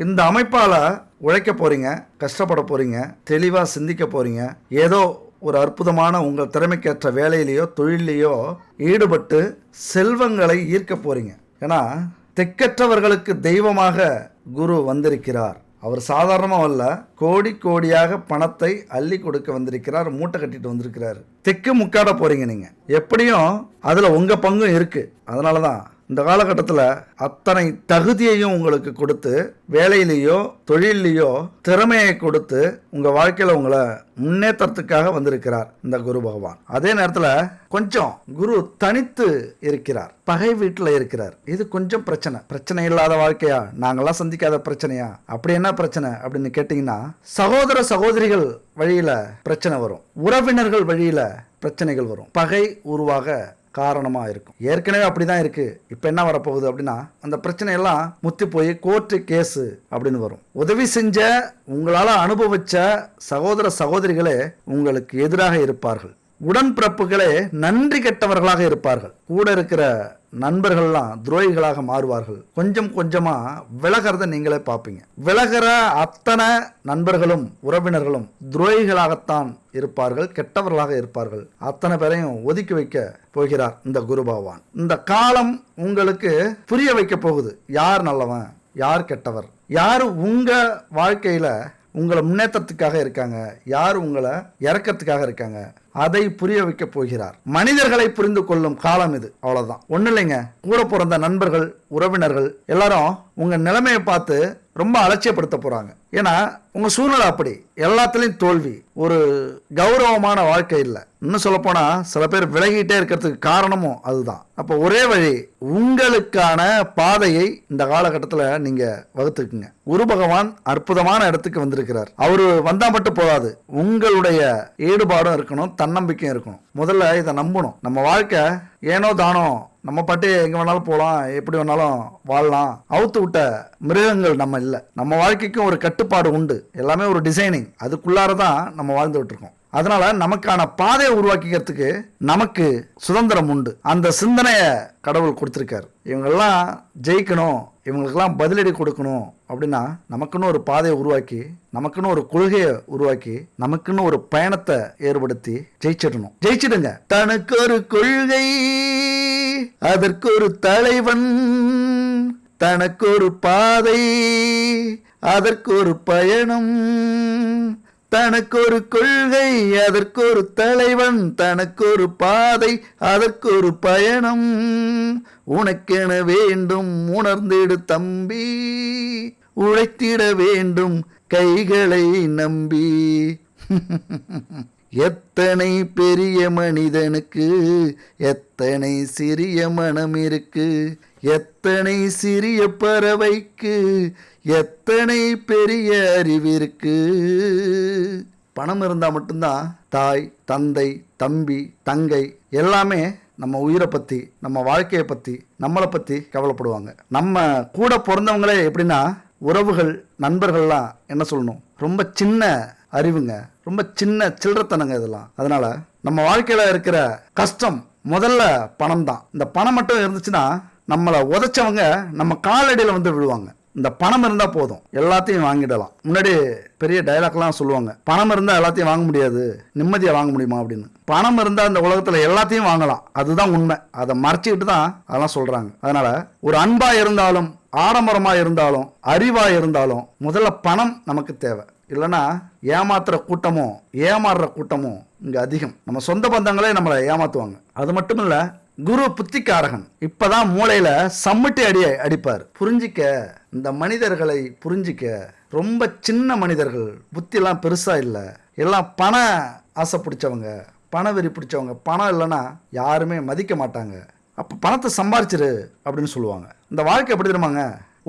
Speaker 1: இந்த அமைப்பால் உழைக்க போகிறீங்க, கஷ்டப்பட போகிறீங்க, தெளிவாக சிந்திக்க போகிறீங்க. ஏதோ ஒரு அற்புதமான உங்கள் திறமைக்கேற்ற வேலையிலேயோ தொழிலையோ ஈடுபட்டு செல்வங்களை ஈர்க்க போகிறீங்க. ஏன்னா திக்கற்றவர்களுக்கு தெய்வமாக குரு வந்திருக்கிறார். அவர் சாதாரணமாக அல்ல, கோடி கோடியாக பணத்தை அள்ளி கொடுக்க வந்திருக்கிறார், மூட்டை கட்டிட்டு வந்திருக்கிறார். திக்கு முக்காட போகிறீங்க நீங்கள். எப்படியும் அதில் உங்கள் பங்கும் இருக்குது. அதனால தான் இந்த காலகட்டத்தில் அத்தனை தகுதியையும் உங்களுக்கு கொடுத்து வேலையிலேயோ தொழிலையோ திறமையை கொடுத்து உங்கள் வாழ்க்கையில் உங்களை முன்னேற்றத்துக்காக வந்திருக்கிறார் இந்த குரு பகவான். அதே நேரத்தில் கொஞ்சம் குரு தனித்து இருக்கிறார், பகை வீட்டில் இருக்கிறார். இது கொஞ்சம் பிரச்சனை இல்லாத வாழ்க்கையா, நாங்களாம் சந்திக்காத பிரச்சனையா? அப்படி என்ன பிரச்சனை அப்படின்னு கேட்டிங்கன்னா, சகோதர சகோதரிகள் வழியில் பிரச்சனை வரும், உறவினர்கள் வழியில் பிரச்சனைகள் வரும், பகை உருவாக காரணமாக இருக்கும். ஏற்கனவே அப்படிதான் இருக்கு. இப்போ என்ன வரப்போகுது அப்படின்னா, அந்த பிரச்சனையெல்லாம் முத்தி போய் கோர்ட்டு கேஸு அப்படின்னு வரும். உதவி செஞ்ச உங்களால் அனுபவிச்ச சகோதர சகோதரிகளே உங்களுக்கு எதிராக இருப்பார்கள். உடன்பிறப்புகளே நன்றி கெட்டவர்களாக இருப்பார்கள். கூட இருக்கிற நண்பர்கள்லாம் துரோகிகளாக மாறுவார்கள். கொஞ்சம் கொஞ்சமா விலகிறத நீங்களே பார்ப்பீங்க. விலகிற அத்தனை நண்பர்களும் உறவினர்களும் துரோகிகளாகத்தான் இருப்பார்கள், கெட்டவர்களாக இருப்பார்கள். அத்தனை பேரையும் ஒதுக்கி வைக்க போகிறார் இந்த குரு பகவான். இந்த காலம் உங்களுக்கு புரிய வைக்க போகுது, யார் நல்லவன் யார் கெட்டவர், யார் உங்க வாழ்க்கையில உங்களை முன்னேற்றத்துக்காக இருக்காங்க, யார் உங்களை இறக்கத்துக்காக இருக்காங்க, அதை புரிய வைக்க போகிறார். மனிதர்களை புரிந்து கொள்ளும் காலம் இது. அவ்வளவுதான், ஒன்றும் இல்லைங்க. கூட பிறந்த நண்பர்கள் உறவினர்கள் எல்லாரும் உங்க நிலைமையை பார்த்து ரொம்ப அலட்சியப்படுத்த போறாங்க. ஏன்னா உங்க சூழ்நிலை அப்படி, எல்லாத்துலயும் தோல்வி, ஒரு கௌரவமான வாழ்க்கை இல்லை. இன்னும் சொல்ல போனா சில பேர் விலகிட்டே இருக்கிறதுக்கு காரணமும் அதுதான். அப்ப ஒரே வழி, உங்களுக்கான பாதையை இந்த காலகட்டத்தில் நீங்க வகுத்துக்குங்க. குரு பகவான் அற்புதமான இடத்துக்கு வந்திருக்கிறார். அவரு வந்தா மட்டும் போதாது, உங்களுடைய ஈடுபாடும் இருக்கணும், தன்னம்பிக்கையும் இருக்கணும். முதல்ல இதை நம்பணும். நம்ம வாழ்க்கை ஏனோ தானோ, நம்ம பாட்டு எங்க வேணாலும் போகலாம், எப்படி வேணாலும் வாழலாம், அவுத்து விட்ட மிருகங்கள் நம்ம இல்லை. நம்ம வாழ்க்கைக்கும் ஒரு கட்டுப்பாடு உண்டு, எல்லாமே ஒரு டிசைனிங், அதுக்குள்ளாரதான் நம்ம வாழ்ந்துகிட்டு இருக்கோம். அதனால நமக்கான பாதையை உருவாக்கிக்கிறதுக்கு நமக்கு சுதந்திரம் உண்டு. அந்த சிந்தனையை கடவுள் கொடுத்துருக்காரு. இவங்கெல்லாம் ஜெயிக்கணும், இவங்களுக்கெல்லாம் பதிலடி கொடுக்கணும் அப்படின்னா நமக்குன்னு ஒரு பாதையை உருவாக்கி, நமக்குன்னு ஒரு கொள்கையை உருவாக்கி, நமக்குன்னு ஒரு பயணத்தை ஏற்படுத்தி ஜெயிச்சிடுங்க. தனக்கு ஒரு கொள்கை, அதற்கு ஒரு தலைவன், தனக்கு ஒரு பாதை, அதற்கு ஒரு பயணம். தனக்கு ஒரு கொள்கை, அதற்கு ஒரு தலைவன், தனக்கு ஒரு பாதை, அதற்கு ஒரு பயணம். உனக்கென வேண்டும் உணர்ந்திடு தம்பி, உழைத்திட வேண்டும் கைகளை நம்பி. எத்தனை பெரிய மனிதனுக்கு எத்தனை சிறிய மனம் இருக்கு, எத்தனை சிறிய பறவைக்கு எத்தனை பெரிய அறிவிருக்கு. பணம் இருந்தால் மட்டும்தான் தாய், தந்தை, தம்பி, தங்கை எல்லாமே நம்ம உயிரை பற்றி, நம்ம வாழ்க்கையை பற்றி, நம்மளை பற்றி கவலைப்படுவாங்க. நம்ம கூட பிறந்தவங்களே எப்படின்னா, உறவுகள், நண்பர்கள்லாம் என்ன சொல்லணும், ரொம்ப சின்ன அறிவுங்க, ரொம்ப சின்ன சில்லறத்தனங்க இதெல்லாம். அதனால நம்ம வாழ்க்கையில் இருக்கிற கஷ்டம் முதல்ல பணம் தான். இந்த பணம் மட்டும் இருந்துச்சுன்னா நம்மளை உதைச்சவங்க நம்ம காலடியில் வந்து விழுவாங்க. இந்த பணம் இருந்தால் போதும், எல்லாத்தையும் வாங்கிடலாம். முன்னாடி பெரிய டைலாக்லாம் சொல்லுவாங்க, பணம் இருந்தால் எல்லாத்தையும் வாங்க முடியாது, நிம்மதியை வாங்க முடியுமா அப்படின்னு. பணம் இருந்தால் இந்த உலகத்தில் எல்லாத்தையும் வாங்கலாம், அதுதான் உண்மை. அதை மறைச்சிக்கிட்டு தான் அதெல்லாம் சொல்கிறாங்க. அதனால் ஒரு அன்பாக இருந்தாலும், ஆடம்பரமாக இருந்தாலும், அறிவாக இருந்தாலும் முதல்ல பணம் நமக்கு தேவை. இல்லைன்னா ஏமாத்துற கூட்டமும் ஏமாறுற கூட்டமும் இங்கே அதிகம். நம்ம சொந்த பந்தங்களே நம்மளை ஏமாத்துவாங்க. அது மட்டும் இல்லை, குரு புத்திக்காரகன். இப்பதான் மூளையில சம்மட்டி அடிப்பார். புரிஞ்சிக்க, இந்த மனிதர்களை புரிஞ்சிக்க. ரொம்ப சின்ன மனிதர்கள், புத்திலாம் பெருசா இல்லை, எல்லாம் பண ஆசை பிடிச்சவங்க, பண வெறி பிடிச்சவங்க. பணம் இல்லைன்னா யாருமே மதிக்க மாட்டாங்க. அப்போ பணத்தை சம்பாரிச்சிரு அப்படின்னு சொல்லுவாங்க. இந்த வாழ்க்கை எப்படி தெரியுமாங்க,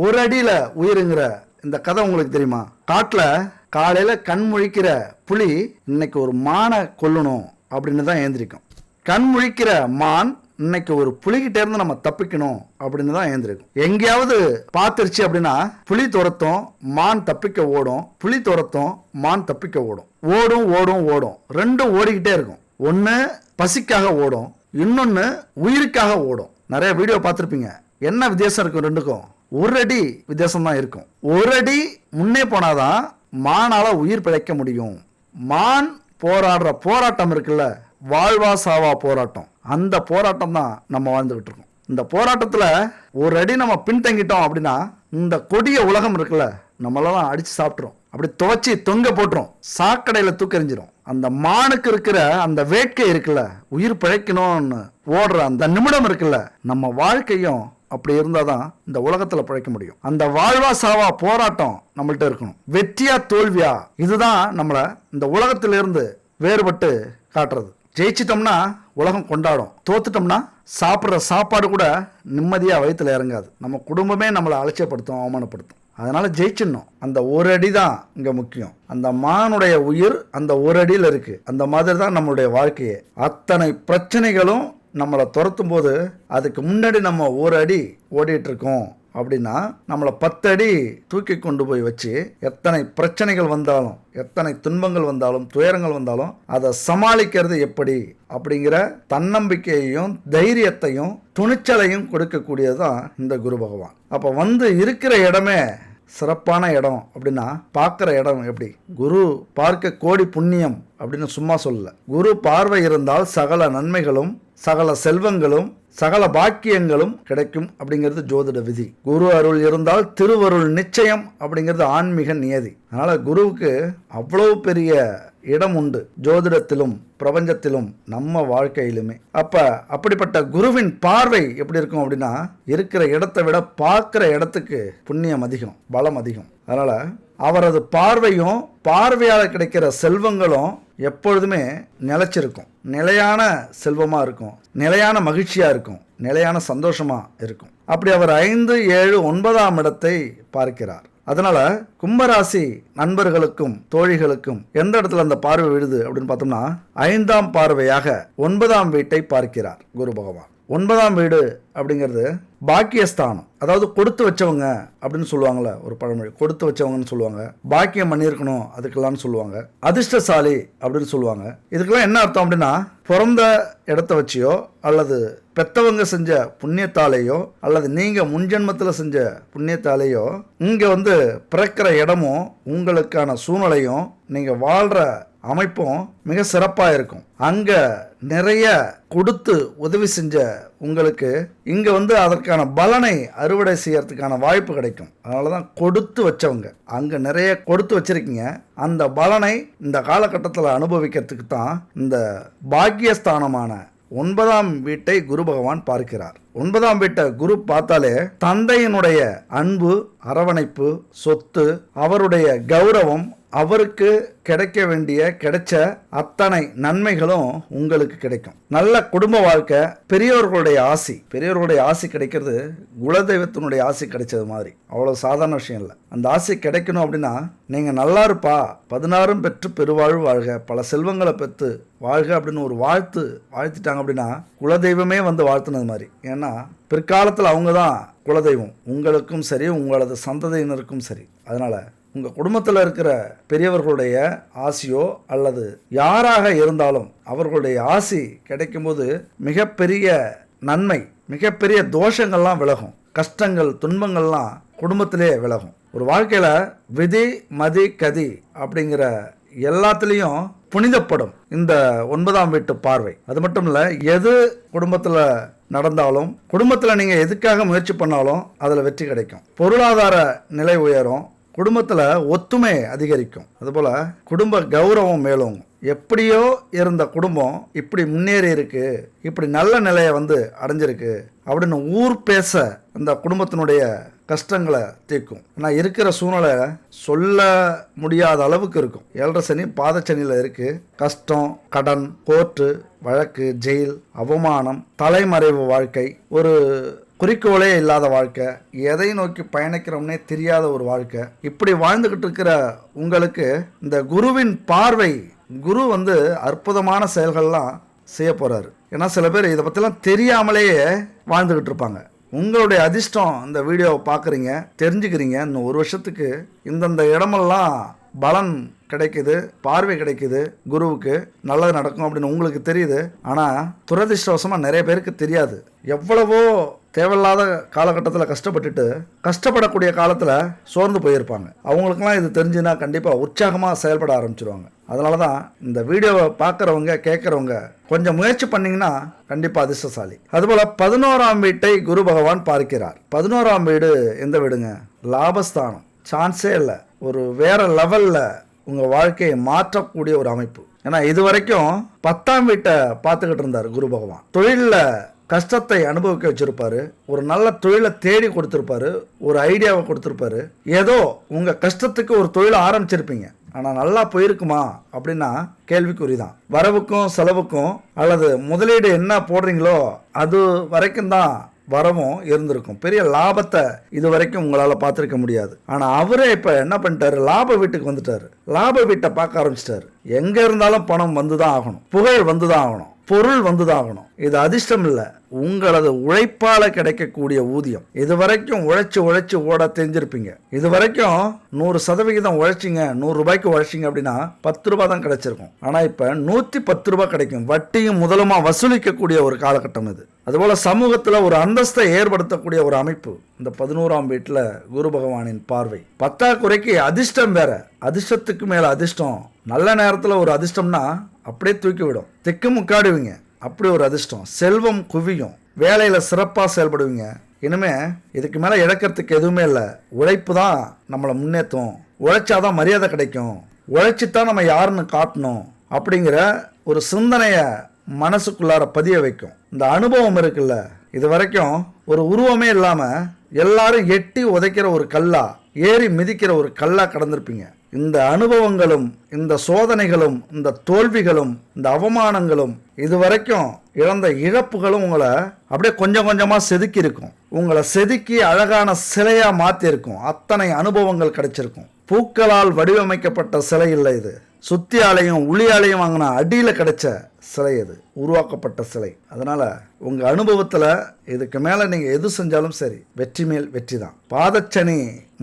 Speaker 1: ஒரு அடியில் உயிருங்கிற இந்த கதை உங்களுக்கு தெரியுமா? காட்டில் காலையில் கண் முழிக்கிற புலி இன்னைக்கு ஒரு மானை கொல்லணும் அப்படின்னு தான் ஏந்திரிக்கும். கண் முழிக்கிற மான் இன்னைக்கு ஒரு புலிகிட்ட இருந்து நம்ம தப்பிக்கணும் அப்படின்னு தான் ஏந்திருக்கும். எங்கேயாவது பார்த்துருச்சு அப்படின்னா புலி துரத்தும், மான் தப்பிக்க ஓடும், புலி துரத்தும், மான் தப்பிக்க ஓடும். ஓடும் ஓடும் ஓடும், ரெண்டும் ஓடிக்கிட்டே இருக்கும். ஒன்று பசிக்காக ஓடும், இன்னொன்று உயிருக்காக ஓடும். நிறைய வீடியோ பார்த்துருப்பீங்க. என்ன வித்தியாசம் இருக்கும் ரெண்டுக்கும்? ஒரு அடி வித்தியாசம் தான் இருக்கும். ஒரு அடி முன்னே போனாதான் மானால உயிர் பிழைக்க முடியும். மான் போராடுற போராட்டம் இருக்குல்ல, வாழ்வா சாவா போராட்டம், அந்த போராட்டம் தான் நம்ம வாழ்ந்துகிட்டு இருக்கோம். இந்த போராட்டத்தில் ஒரு அடி நம்ம பின்தங்கிட்டோம் அப்படின்னா இந்த கொடிய உலகம் இருக்குல்ல, நம்மளெல்லாம் அடித்து சாப்பிட்றோம், அப்படி துவச்சி தொங்க போட்டுரும், சாக்கடையில் தூக்கறிஞ்சிரும். அந்த மானுக்கு இருக்கிற அந்த வேட்கை இருக்குல்ல, உயிர் பிழைக்கணும்னு ஓடுற அந்த நிமிடம் இருக்குல்ல, நம்ம வாழ்க்கையும் அப்படி இருந்தால் தான் இந்த உலகத்தில் பிழைக்க முடியும். அந்த வாழ்வா சாவா போராட்டம் நம்மள்ட்ட இருக்கணும். வெற்றியா தோல்வியா, இதுதான் நம்மளை இந்த உலகத்திலிருந்து வேறுபட்டு காட்டுறது. ஜெயிச்சிட்டோம்னா உலகம் கொண்டாடும், தோத்துட்டோம்னா சாப்பிட்ற சாப்பாடு கூட நிம்மதியாக வயிற்றுல இறங்காது. நம்ம குடும்பமே நம்மளை அலட்சியப்படுத்தும், அவமானப்படுத்தும். அதனால ஜெயிச்சிடணும். அந்த ஒரு அடி தான் இங்கே முக்கியம். அந்த மானுடைய உயிர் அந்த ஒரு அடியில் இருக்கு. அந்த மாதிரி தான் நம்மளுடைய வாழ்க்கையே. அத்தனை பிரச்சனைகளும் நம்மளை துரத்தும் போது அதுக்கு முன்னாடி நம்ம ஒரு அடி ஓடிட்டு இருக்கோம் அப்படின்னா நம்மளை 10 அடி தூக்கி கொண்டு போய் வச்சு எத்தனை பிரச்சனைகள் வந்தாலும், எத்தனை துன்பங்கள் வந்தாலும், துயரங்கள் வந்தாலும் அதை சமாளிக்கிறது எப்படி அப்படிங்கிற தன்னம்பிக்கையையும் தைரியத்தையும் துணிச்சலையும் கொடுக்கக்கூடியதுதான் இந்த குரு பகவான். அப்போ வந்து இருக்கிற இடமே சிறப்பான இடம் அப்படின்னா பார்க்குற இடம் எப்படி? குரு பார்க்க கோடி புண்ணியம் அப்படின்னு சும்மா சொல்லல. குரு பார்வை இருந்தால் சகல நன்மைகளும், சகல செல்வங்களும், சகல பாக்கியங்களும் கிடைக்கும் அப்படிங்கிறது ஜோதிட விதி. குரு அருள் இருந்தால் திருவருள் நிச்சயம் அப்படிங்கிறது ஆன்மீக நியதி. அதனால குருவுக்கு அவ்வளவு பெரிய இடம் உண்டு ஜோதிடத்திலும் பிரபஞ்சத்திலும் நம்ம வாழ்க்கையிலுமே. அப்படிப்பட்ட குருவின் பார்வை எப்படி இருக்கும் அப்படின்னா, இருக்கிற இடத்தை விட பார்க்குற இடத்துக்கு புண்ணியம் அதிகம், பலம் அதிகம். அதனால அவரது பார்வையும் பார்வையால் கிடைக்கிற செல்வங்களும் எப்பொழுதுமே நிலைச்சிருக்கும். நிலையான செல்வமாக இருக்கும், நிலையான மகிழ்ச்சியாக இருக்கும், நிலையான சந்தோஷமாக இருக்கும். அப்படி அவர் 5, 7, 9ஆம் இடத்தை பார்க்கிறார். அதனால கும்பராசி நண்பர்களுக்கும் தோழிகளுக்கும் எந்த இடத்துல அந்த பார்வை விழுது அப்படின்னு பார்த்தோம்னா 5ஆம் பார்வையாக 9ஆம் வீட்டை பார்க்கிறார் குரு பகவான். 9ஆம் வீடு அப்படிங்கிறது பாக்கியஸ்தானம், அதாவது கொடுத்து வச்சவங்க அப்படின்னு சொல்லுவாங்கள்ல, ஒரு பழமொழி, கொடுத்து வச்சவங்கன்னு சொல்லுவாங்க, பாக்கியம் பண்ணியிருக்கணும் அதுக்கெல்லாம் சொல்லுவாங்க, அதிர்ஷ்டசாலி அப்படின்னு சொல்லுவாங்க. இதுக்கெல்லாம் என்ன அர்த்தம் அப்படின்னா, பிறந்த இடத்த வச்சியோ அல்லது பெத்தவங்க செஞ்ச புண்ணியத்தாலேயோ அல்லது நீங்க முன்ஜென்மத்தில் செஞ்ச புண்ணியத்தாலேயோ இங்க பிறக்கிற இடமும் உங்களுக்கான சூழ்நிலையும் நீங்க வாழ்ற அமைப்பும் மிக சிறப்பாக இருக்கும். அங்க நிறைய கொடுத்து உதவி செஞ்ச உங்களுக்கு இங்க அதற்கான பலனை அறுவடை செய்யறதுக்கான வாய்ப்பு கிடைக்கும். அதனாலதான் கொடுத்து வச்சவங்க, அங்க நிறைய கொடுத்து வச்சிருக்கீங்க, அந்த பலனை இந்த காலகட்டத்தில் அனுபவிக்கிறதுக்கு தான் இந்த பாக்கியஸ்தானமான 9ஆம் வீட்டை குரு பகவான் பார்க்கிறார். 9ஆம் வீட்டை குரு பார்த்தாலே தந்தையினுடைய அன்பு, அரவணைப்பு, சொத்து, அவருடைய கௌரவம், அவருக்கு கிடைச்ச அத்தனை நன்மைகளும் உங்களுக்கு கிடைக்கும். நல்ல குடும்ப வாழ்க்கை, பெரியோர்களுடைய ஆசி கிடைக்கிறது குலதெய்வத்தினுடைய ஆசி கிடைச்சது மாதிரி அவ்வளவு சாதாரண விஷயம் இல்லை. அந்த ஆசி கிடைக்கணும் அப்படின்னா நீங்க நல்லா இருப்பா, 16 பெற்று பெருவாழ்வு வாழ்க, பல செல்வங்களை பெற்று வாழ்க அப்படின்னு ஒரு வாழ்த்திட்டாங்க அப்படின்னா குலதெய்வமே வாழ்த்துனது மாதிரி. ஏன்னா பிற்காலத்தில் அவங்க தான் குலதெய்வம், உங்களுக்கும் சரி உங்களது சந்ததியினருக்கும் சரி. அதனால உங்கள் குடும்பத்தில் இருக்கிற பெரியவர்களுடைய ஆசியோ அல்லது யாராக இருந்தாலும் அவர்களுடைய ஆசி கிடைக்கும்போது மிகப்பெரிய நன்மை, மிகப்பெரிய தோஷங்கள்லாம் விலகும், கஷ்டங்கள் துன்பங்கள்லாம் குடும்பத்திலே விலகும். ஒரு வாழ்க்கையில் விதி மதி கதி அப்படிங்கிற எல்லாத்துலேயும் புனிதப்படும் இந்த 9ஆம் வீட்டு பார்வை. அது மட்டும் இல்லை, எது குடும்பத்தில் நடந்தாலும், குடும்பத்தில் நீங்கள் எதுக்காக முயற்சி பண்ணாலும் அதில் வெற்றி கிடைக்கும். பொருளாதார நிலை உயரும், குடும்பத்தில் ஒத்துமை அதிகரிக்கும், அதுபோல் குடும்ப கௌரவம் மேலும். எப்படியோ இருந்த குடும்பம் இப்படி முன்னேறி இருக்கு, இப்படி நல்ல நிலையை அடைஞ்சிருக்கு அப்படின்னு ஊர் பேச இந்த குடும்பத்தினுடைய கஷ்டங்களை தீர்க்கும். ஆனால் இருக்கிற சூழ்நிலை சொல்ல முடியாத அளவுக்கு இருக்கும். 7.5 சனி பாதச்சனியில் இருக்கு. கஷ்டம், கடன், கோர்ட்டு வழக்கு, ஜெயில், அவமானம், தலைமறைவு வாழ்க்கை, ஒரு குறிக்கோளே இல்லாத வாழ்க்கை, எதை நோக்கி பயணிக்கிறோம்னே தெரியாத ஒரு வாழ்க்கை, இப்படி வாழ்ந்துகிட்டு இருக்கிற உங்களுக்கு இந்த குருவின் பார்வை, குரு அற்புதமான செயல்கள்லாம் செய்ய போறாரு. ஏன்னா சில பேர் இதை பற்றிலாம் தெரியாமலேயே வாழ்ந்துகிட்டு இருப்பாங்க. உங்களுடைய அதிர்ஷ்டம் இந்த வீடியோவை பார்க்குறீங்க, தெரிஞ்சுக்கிறீங்க, இன்னும் 1 வருஷத்துக்கு இந்தந்த இடமெல்லாம் பலன் கிடைக்குது, பார்வை கிடைக்குது, குருவுக்கு நல்லது நடக்கும் அப்படின்னு உங்களுக்கு தெரியுது. ஆனால் துரதிர்ஷ்டவசமாக நிறைய பேருக்கு தெரியாது. எவ்வளவோ தேவையில்லாத காலகட்டத்தில் கஷ்டப்படக்கூடிய காலத்தில் சோர்ந்து போயிருப்பாங்க. அவங்களுக்குலாம் இது தெரிஞ்சுன்னா கண்டிப்பாக உற்சாகமாக செயல்பட ஆரம்பிச்சிருவாங்க. அதனால தான் இந்த வீடியோவை பார்க்குறவங்க கேட்குறவங்க கொஞ்சம் முயற்சி பண்ணிங்கன்னா கண்டிப்பாக அதிர்ஷ்டசாலி. அதுபோல் 11ஆம் வீட்டை குரு பகவான் பார்க்கிறார். 11ஆம் வீடு எந்த வீடுங்க? லாபஸ்தானம். சான்ஸே இல்லை. ஒரு வேற லெவலில் உங்கள் வாழ்க்கையை மாற்றக்கூடிய ஒரு அமைப்பு. ஏன்னா இது வரைக்கும் 10ஆம் வீட்டை பார்த்துக்கிட்டு இருந்தார் குரு பகவான். தொழிலில் கஷ்டத்தை அனுபவிக்க வச்சிருப்பாரு, ஒரு நல்ல தொழிலை தேடி கொடுத்துருப்பாரு, ஒரு ஐடியாவை கொடுத்துருப்பாரு. ஏதோ உங்கள் கஷ்டத்துக்கு ஒரு தொழிலை ஆரம்பிச்சிருப்பீங்க, ஆனால் நல்லா போயிருக்குமா அப்படின்னா கேள்விக்குறிதான். வரவுக்கும் செலவுக்கும் அல்லது முதலீடு என்ன போடுறீங்களோ அது வரைக்கும் தான் வரவும் இருந்திருக்கும். பெரிய லாபத்தை இது வரைக்கும் உங்களால் பார்த்துருக்க முடியாது. ஆனால் அவரே இப்போ என்ன பண்ணிட்டாரு, லாப வீட்டுக்கு வந்துட்டாரு. லாப வீட்டை பார்க்க ஆரம்பிச்சிட்டாரு. எங்கே இருந்தாலும் பணம் வந்து தான் ஆகணும், புகழ் வந்து தான் ஆகணும், பொருள் வந்து தான் ஆகணும். இது அதிர்ஷ்டம் இல்லை, உங்களது உழைப்பால கிடைக்கக்கூடிய ஊதியம். இது வரைக்கும் உழைச்சு ஓட தெரிஞ்சிருப்பீங்க. இது வரைக்கும் 100% உழைச்சிங்க, 100 ரூபாய்க்கு உழைச்சிங்க அப்படின்னா 10 ரூபாய் தான் கிடைச்சிருக்கும். ஆனா இப்ப 110 ரூபாய் கிடைக்கும். வட்டியும் முதலுமா வசூலிக்கக்கூடிய ஒரு காலகட்டம் இது. அதுபோல சமூகத்துல ஒரு அந்தஸ்தை ஏற்படுத்தக்கூடிய ஒரு அமைப்பு இந்த 11ஆம் வீட்டுல குரு பகவானின் பார்வை. பத்தாக்குறைக்கு அதிர்ஷ்டம் வேற, அதிர்ஷ்டத்துக்கு மேல அதிர்ஷ்டம். நல்ல நேரத்துல ஒரு அதிர்ஷ்டம்னா அப்படியே தூக்கி விடும், திக்கு முக்காடுவீங்க. அப்படி ஒரு அதிர்ஷ்டம். செல்வம் குவியும், வேலையில் சிறப்பாக செயல்படுவீங்க. இனிமே இதுக்கு மேலே இழக்கிறதுக்கு எதுவுமே இல்லை. உழைப்பு தான் நம்மளை முன்னேற்றும், உழைச்சாதான் மரியாதை கிடைக்கும், உழைச்சித்தான் நம்ம யாருன்னு காட்டணும் அப்படிங்கிற ஒரு சிந்தனையை மனசுக்குள்ளார பதிய வைக்கும். இந்த அனுபவம் இருக்குல்ல, இது வரைக்கும் ஒரு உருவமே இல்லாமல் எல்லாரும் எட்டி உதைக்கிற ஒரு கல்லா, ஏறி மிதிக்கிற ஒரு கல்லா கடந்திருப்பீங்க. இந்த அனுபவங்களும், இந்த சோதனைகளும், இந்த தோல்விகளும், இந்த அவமானங்களும், இதுவரைக்கும் இழந்த இழப்புகளும் உங்களை அப்படியே கொஞ்சம் கொஞ்சமாக செதுக்கி இருக்கும். உங்களை செதுக்கி அழகான சிலையா மாற்றி இருக்கும். அத்தனை அனுபவங்கள் கிடைச்சிருக்கும். பூக்களால் வடிவமைக்கப்பட்ட சிலை இல்லை இது. சுத்தியாலையும் உளியாலையும் வாங்கின அடியில் கிடைச்ச சிலை, அது உருவாக்கப்பட்ட சிலை. அதனால் உங்கள் அனுபவத்தில் இதுக்கு மேலே நீங்கள் எது செஞ்சாலும் சரி, வெற்றி மேல் வெற்றி தான். பாதச்சனி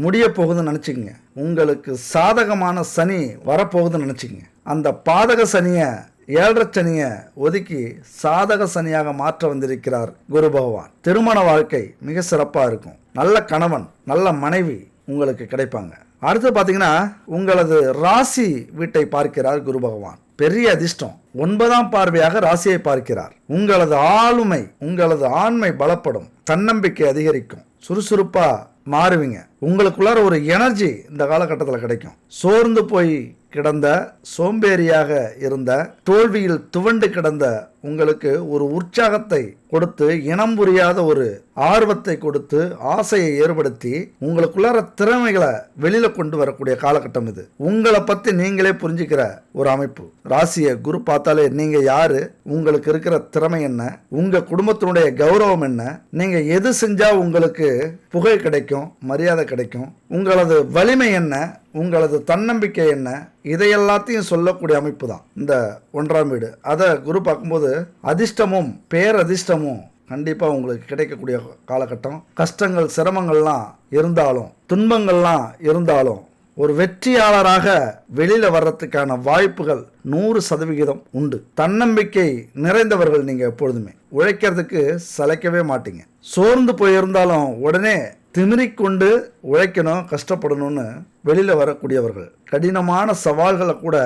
Speaker 1: முடிய போகுதுன்னு நினச்சிக்கங்க, உங்களுக்கு சாதகமான சனி வரப்போகுதுன்னு நினச்சிக்கங்க. அந்த பாதக சனியை, 7.5 சனியை ஒதுக்கி சாதக சனியாக மாற்ற வந்திருக்கிறார் குரு பகவான். திருமண வாழ்க்கை மிக சிறப்பாக இருக்கும். நல்ல கணவன், நல்ல மனைவி உங்களுக்கு கிடைப்பாங்க. அடுத்து பார்த்தீங்கன்னா, உங்களது ராசி வீட்டை பார்க்கிறார் குரு பகவான். பெரிய அதிர்ஷ்டம். 9ஆம் பார்வையாக ராசியை பார்க்கிறார். உங்களது ஆளுமை, உங்களது ஆண்மை பலப்படும், தன்னம்பிக்கை அதிகரிக்கும், சுறுசுறுப்பா மாறுவீங்க. உங்களுக்குள்ளார ஒரு எனர்ஜி இந்த காலகட்டத்தில் கிடைக்கும். சோர்ந்து போய் கிடந்த, சோம்பேறியாக இருந்த, தோல்வியில் துவண்டு கிடந்த உங்களுக்கு ஒரு உற்சாகத்தை கொடுத்து, இனம் புரியாத ஒரு ஆர்வத்தை கொடுத்து, ஆசையை ஏற்படுத்தி, உங்களுக்குள்ளார திறமைகளை வெளியில கொண்டு வரக்கூடிய காலகட்டம் இது. உங்களை பத்தி நீங்களே புரிஞ்சுக்கிற ஒரு அமைப்பு. ராசியை குரு பார்த்தாலே நீங்க யாரு, உங்களுக்கு இருக்கிற திறமை என்ன, உங்க குடும்பத்தினுடைய கௌரவம் என்ன, நீங்க எது செஞ்சா உங்களுக்கு புகழ் கிடைக்கும், மரியாதை கிடைக்கும், உங்களது வலிமை என்ன, உங்களது தன்னம்பிக்கை என்ன, இதையெல்லாத்தையும் சொல்லக்கூடிய அமைப்பு தான் இந்த 1ஆம் வீடு. அதை குரு பார்க்கும்போது அதிர்ஷ்டமும் பேரதிர்ஷ்டமும் கண்டிப்பாக உங்களுக்கு கிடைக்கக்கூடிய காலகட்டம். கஷ்டங்கள், சிரமங்கள்லாம் இருந்தாலும், துன்பங்கள்லாம் இருந்தாலும், ஒரு வெற்றியாளராக வெளியில் வர்றதுக்கான வாய்ப்புகள் 100% உண்டு. தன்னம்பிக்கை நிறைந்தவர்கள் நீங்கள் எப்பொழுதுமே. உழைக்கிறதுக்கு சளைக்கவே மாட்டீங்க. சோர்ந்து போயிருந்தாலும் உடனே திமிரிக்கொண்டு உழைக்கணும், கஷ்டப்படணும்னு வெளியில் வரக்கூடியவர்கள். கடினமான சவால்களை கூட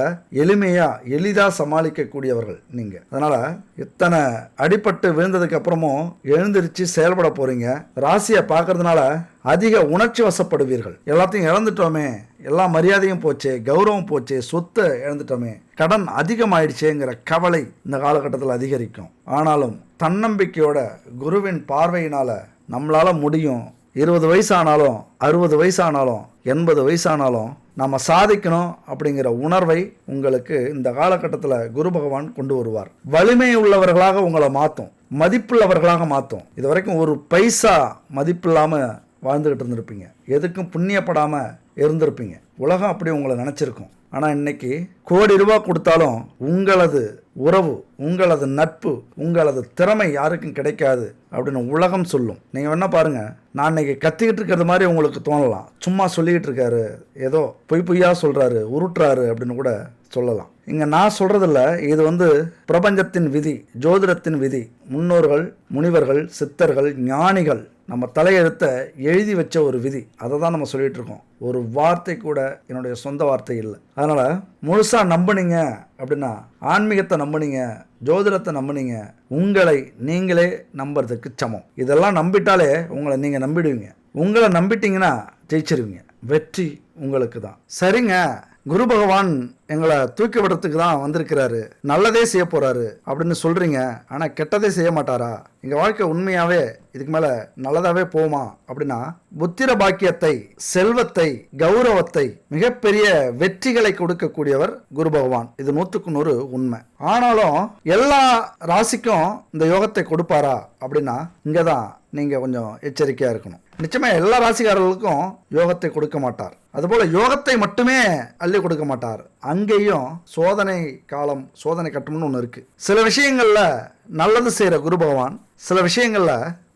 Speaker 1: எளிதாக சமாளிக்கக்கூடியவர்கள் நீங்கள். அதனால் இத்தனை அடிபட்டு விழுந்ததுக்கு அப்புறமும் எழுந்திருச்சு செயல்பட போகிறீங்க. ராசியை பார்க்கறதுனால அதிக உணர்ச்சி வசப்படுவீர்கள். எல்லாத்தையும் இழந்துட்டோமே, எல்லா மரியாதையும் போச்சே, கௌரவம் போச்சே, சொத்தை இழந்துட்டோமே, கடன் அதிகமாயிடுச்சேங்கிற கவலை இந்த காலகட்டத்தில் அதிகரிக்கும். ஆனாலும் தன்னம்பிக்கையோட குருவின் பார்வையினால் நம்மளால் முடியும். 20 வயசானாலும், 60 வயசானாலும், 80 வயசானாலும் நம்ம சாதிக்கணும் அப்படிங்கிற உணர்வை உங்களுக்கு இந்த காலகட்டத்தில் குரு பகவான் கொண்டு வருவார். வலிமை உள்ளவர்களாக உங்களை மாற்றும், மதிப்புள்ளவர்களாக மாற்றும். இது வரைக்கும் ஒரு பைசா மதிப்பில்லாமல் வாழ்ந்துக்கிட்டு இருந்திருப்பீங்க, எதுக்கும் புண்ணியப்படாமல் இருந்திருப்பீங்க. உலகம் அப்படி உங்களை நினச்சிருக்கும். ஆனால் இன்னைக்கு கோடி ரூபாய் கொடுத்தாலும் உங்களது உறவு, உங்களது நட்பு, உங்களது திறமை யாருக்கும் கிடைக்காது அப்படின்னு உலகம் சொல்லும். நீங்கள் வேணா பாருங்க, நான் இன்னைக்கு கத்திக்கிட்டு இருக்கிறது மாதிரி உங்களுக்கு தோணலாம். சும்மா சொல்லிக்கிட்டு இருக்காரு, ஏதோ பொய்யா சொல்றாரு, உருட்டுறாரு அப்படின்னு கூட சொல்லலாம். இங்க நான் சொல்றதில்ல, இது பிரபஞ்சத்தின் விதி, ஜோதிடத்தின் விதி. முன்னோர்கள், முனிவர்கள், சித்தர்கள், ஞானிகள் நம்ம தலையெழுத்தை எழுதி வச்ச ஒரு விதி. அதை தான் நம்ம சொல்லிட்டு இருக்கோம். ஒரு வார்த்தை கூட என்னுடைய சொந்த வார்த்தை இல்லை. அதனால முழுசா நம்புனீங்க அப்படின்னா, ஆன்மீகத்தை நம்புனீங்க, ஜோதிடத்தை நம்புனீங்க, உங்களை நீங்களே நம்புறதுக்கு சமம். இதெல்லாம் நம்பிட்டாலே உங்களை நீங்க நம்பிடுவீங்க. உங்களை நம்பிட்டீங்கன்னா ஜெயிச்சிருவீங்க. வெற்றி உங்களுக்கு தான். சரிங்க, குரு பகவான் எங்களை தூக்கி விடுறதுக்கு தான் வந்திருக்கிறாரு, நல்லதே செய்ய போறாரு அப்படின்னு சொல்றீங்க. ஆனா கெட்டதே செய்ய மாட்டாரா? எங்க வாழ்க்கை உண்மையாவே இதுக்கு மேல நல்லதாவே போமா அப்படின்னா, புத்திர பாக்கியத்தை, செல்வத்தை, கௌரவத்தை, மிகப்பெரிய வெற்றிகளை கொடுக்கக்கூடியவர் குரு பகவான். இது 100க்கு 100 உண்மை. ஆனாலும் எல்லா ராசிக்கும் இந்த யோகத்தை கொடுப்பாரா அப்படின்னா, இங்கதான் நீங்க கொஞ்சம் எச்சரிக்கையா இருக்கணும். நிச்சயமா எல்லா ராசிக்காரர்களுக்கும் யோகத்தை கொடுக்க மாட்டார். அதுபோல யோகத்தை மட்டுமே அள்ளி கொடுக்க மாட்டார். அங்கேயும் சோதனை காலம், சோதனை கட்டம்னு ஒன்று இருக்கு. சில விஷயங்கள்ல நல்லது செய்யற குரு பகவான் சில விஷயங்கள்ல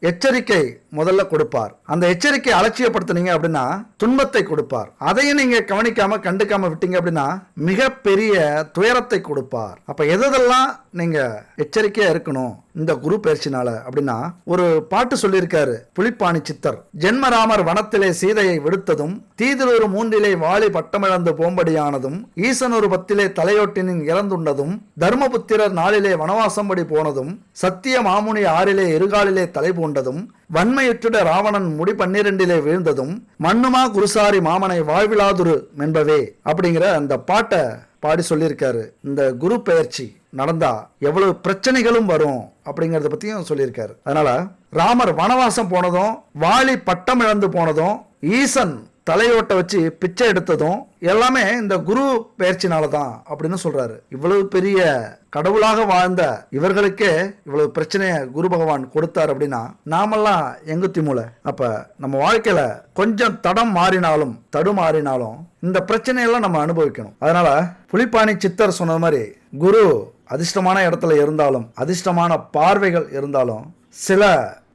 Speaker 1: எச்சரிக்கை முதல்ல கொடுப்பார். அந்த எச்சரிக்கை அலட்சியப்படுத்தினீங்க அப்படின்னா துன்பத்தை கொடுப்பார். அதையும் நீங்க கவனிக்காம கண்டுக்காம விட்டீங்க அப்படின்னா மிகப்பெரிய துயரத்தை கொடுப்பார். அப்ப எதெல்லாம் நீங்க எச்சரிக்கையா இருக்கணும் இந்த குரு பயிற்சினால அப்படின்னா, ஒரு பாட்டு சொல்லியிருக்காரு புலிப்பாணி சித்தர். ஜென்மராமர் வனத்திலே சீதையை விடுத்ததும், தீதிலொரு 3 வாலி பட்டமிழந்து போம்படியானதும், ஈசனொரு 10 தலையோட்டினின் இறந்துண்டதும், தர்மபுத்திரர் 4 வனவாசம்படி போனதும், சத்திய மாமுனி 6 இருகாலிலே தலை பூண்டதும், வன்மையுற்றுட ராவணன் முடி 12 வீழ்ந்ததும், மண்ணுமா குருசாரி மாமனை வாழ்விலாதுரு மென்பவே அப்படிங்கிற அந்த பாட்டை பாடி சொல்லியிருக்காரு. இந்த குரு பெயர்ச்சி நடந்தா எவ்வளவு பிரச்சனைகளும் வரும் அப்படிங்கறத பத்தியும் சொல்லியிருக்காரு. அதனால ராமர் வனவாசம் போனதும், வாலி பட்டம் இழந்து போனதும், ஈசன் தலையோட்ட வச்சு பிச்சை எடுத்ததும் எல்லாமே இந்த குரு பெயர்ச்சினால தான் அப்படின்னு சொல்றாரு. இவ்வளவு பெரிய கடவுளாக வாழ்ந்த இவர்களுக்கே இவ்வளவு பிரச்சனைய குரு பகவான் கொடுத்தார் அப்படின்னா, நாமெல்லாம் எங்குத்தி மூளை. அப்ப நம்ம வாழ்க்கையில கொஞ்சம் தடம் மாறினாலும், தடுமாறினாலும் இந்த பிரச்சனையெல்லாம் நம்ம அனுபவிக்கணும். அதனால புலிப்பாணி சித்தர் சொன்ன மாதிரி குரு அதிர்ஷ்டமான இடத்துல இருந்தாலும், அதிர்ஷ்டமான பார்வைகள் இருந்தாலும், சில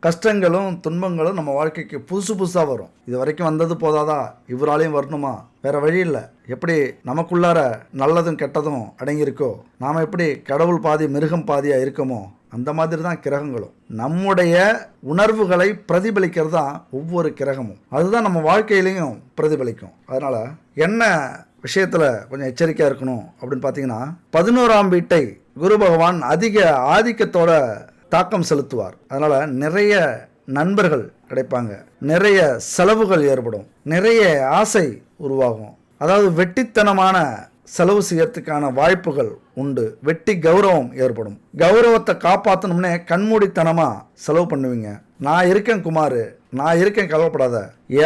Speaker 1: கஷ்டங்களும் துன்பங்களும் நம்ம வாழ்க்கைக்கு புதுசு புதுசாக வரும். இது வரைக்கும் வந்தது போதாதா, இவராலையும் வரணுமா? வேற வழி இல்லை. எப்படி நமக்குள்ளார நல்லதும் கெட்டதும் அடங்கியிருக்கோ, நாம் எப்படி கடவுள் பாதி மிருகம் பாதியாக இருக்கோமோ, அந்த மாதிரி தான் கிரகங்களும். நம்முடைய உணர்வுகளை பிரதிபலிக்கிறது தான் ஒவ்வொரு கிரகமும். அதுதான் நம்ம வாழ்க்கையிலையும் பிரதிபலிக்கும். அதனால் என்ன விஷயத்தில் கொஞ்சம் எச்சரிக்கையாக இருக்கணும் அப்படின்னு பார்த்தீங்கன்னா, 11ஆம் வீட்டை குரு பகவான் அதிக ஆதிக்கத்தோட தாக்கம் செலுத்துவார். அதனால் நிறைய நண்பர்கள் கிடைப்பாங்க, நிறைய செலவுகள் ஏற்படும், நிறைய ஆசை உருவாகும். அதாவது வெட்டித்தனமான செலவு செய்யறதுக்கான வாய்ப்புகள் உண்டு. வெட்டி கௌரவம் ஏற்படும். கௌரவத்தை காப்பாற்றணும்னே கண்மூடித்தனமாக செலவு பண்ணுவீங்க. நான் இருக்கேன் குமார், நான் இருக்கேன், கவலைப்படாத,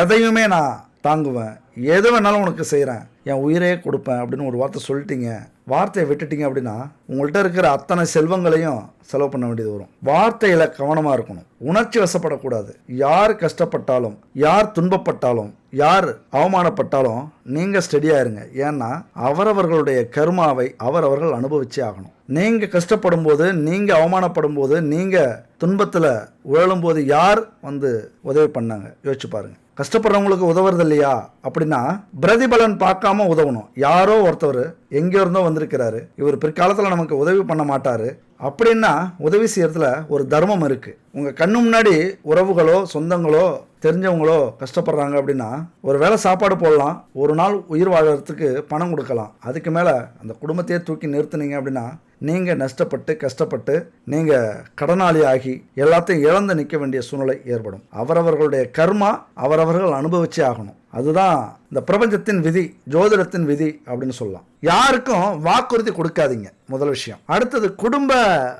Speaker 1: எதையுமே நான் தாங்குவேன், எது வேணாலும் உனக்கு செய்கிறேன், என் உயிரே கொடுப்பேன் அப்படின்னு ஒரு வார்த்தை சொல்லிட்டீங்க. வார்த்தையை விட்டுட்டீங்க அப்படின்னா உங்கள்கிட்ட இருக்கிற அத்தனை செல்வங்களையும் செலவு பண்ண வேண்டியது வரும். வார்த்தையில் கவனமாக இருக்கணும். உணர்ச்சி வசப்படக்கூடாது. யார் கஷ்டப்பட்டாலும், யார் துன்பப்பட்டாலும், யார் அவமானப்பட்டாலும் நீங்கள் ஸ்டெடியாக இருங்க. ஏன்னா அவரவர்களுடைய கர்மாவை அவரவர்கள் அனுபவிச்சே ஆகணும். நீங்கள் கஷ்டப்படும் போது, நீங்கள் அவமானப்படும் போது, நீங்கள் துன்பத்தில் உழலும் போது யார் வந்து உதவி பண்ணாங்க யோசிச்சு பாருங்க. கஷ்டப்படுறவங்களுக்கு உதவுறது இல்லையா அப்படின்னா பிரதிபலன் பார்க்காம உதவணும். யாரோ ஒருத்தவர் எங்கே இருந்தோ வந்திருக்கிறாரு, இவர் பிற்காலத்தில் நமக்கு உதவி பண்ண மாட்டார் அப்படின்னா உதவி செய்யறதுல ஒரு தர்மம் இருக்குது. உங்கள் கண்ணு முன்னாடி உறவுகளோ சொந்தங்களோ தெரிஞ்சவங்களோ கஷ்டப்படுறாங்க அப்படின்னா ஒரு வேளை சாப்பாடு போடலாம், ஒரு நாள் உயிர் வாழறதுக்கு பணம் கொடுக்கலாம். அதுக்கு மேலே அந்த குடும்பத்தையே தூக்கி நிறுத்துனீங்க அப்படின்னா நீங்கள் நஷ்டப்பட்டு கஷ்டப்பட்டு நீங்கள் கடனாளி ஆகி எல்லாத்தையும் இழந்து நிற்க வேண்டிய சூழ்நிலை ஏற்படும். அவரவர்களுடைய கர்மா அவரவர்கள் அனுபவிச்சே ஆகணும். அதுதான் இந்த பிரபஞ்சத்தின் விதி, ஜோதிடத்தின் விதி அப்படின்னு சொல்லலாம். யாருக்கும் வாக்குறுதி கொடுக்காதீங்க, முதல் விஷயம். அடுத்தது, குடும்ப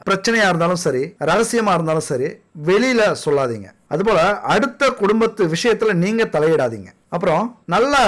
Speaker 1: பிரச்சனையா இருந்தாலும் சரி, ரகசியமா இருந்தாலும் சரி, வெளியில சொல்லாதீங்க. அதுபோல அடுத்த குடும்பத்து விஷயத்துல நீங்க தலையிடாதீங்க. அப்புறம் நல்லா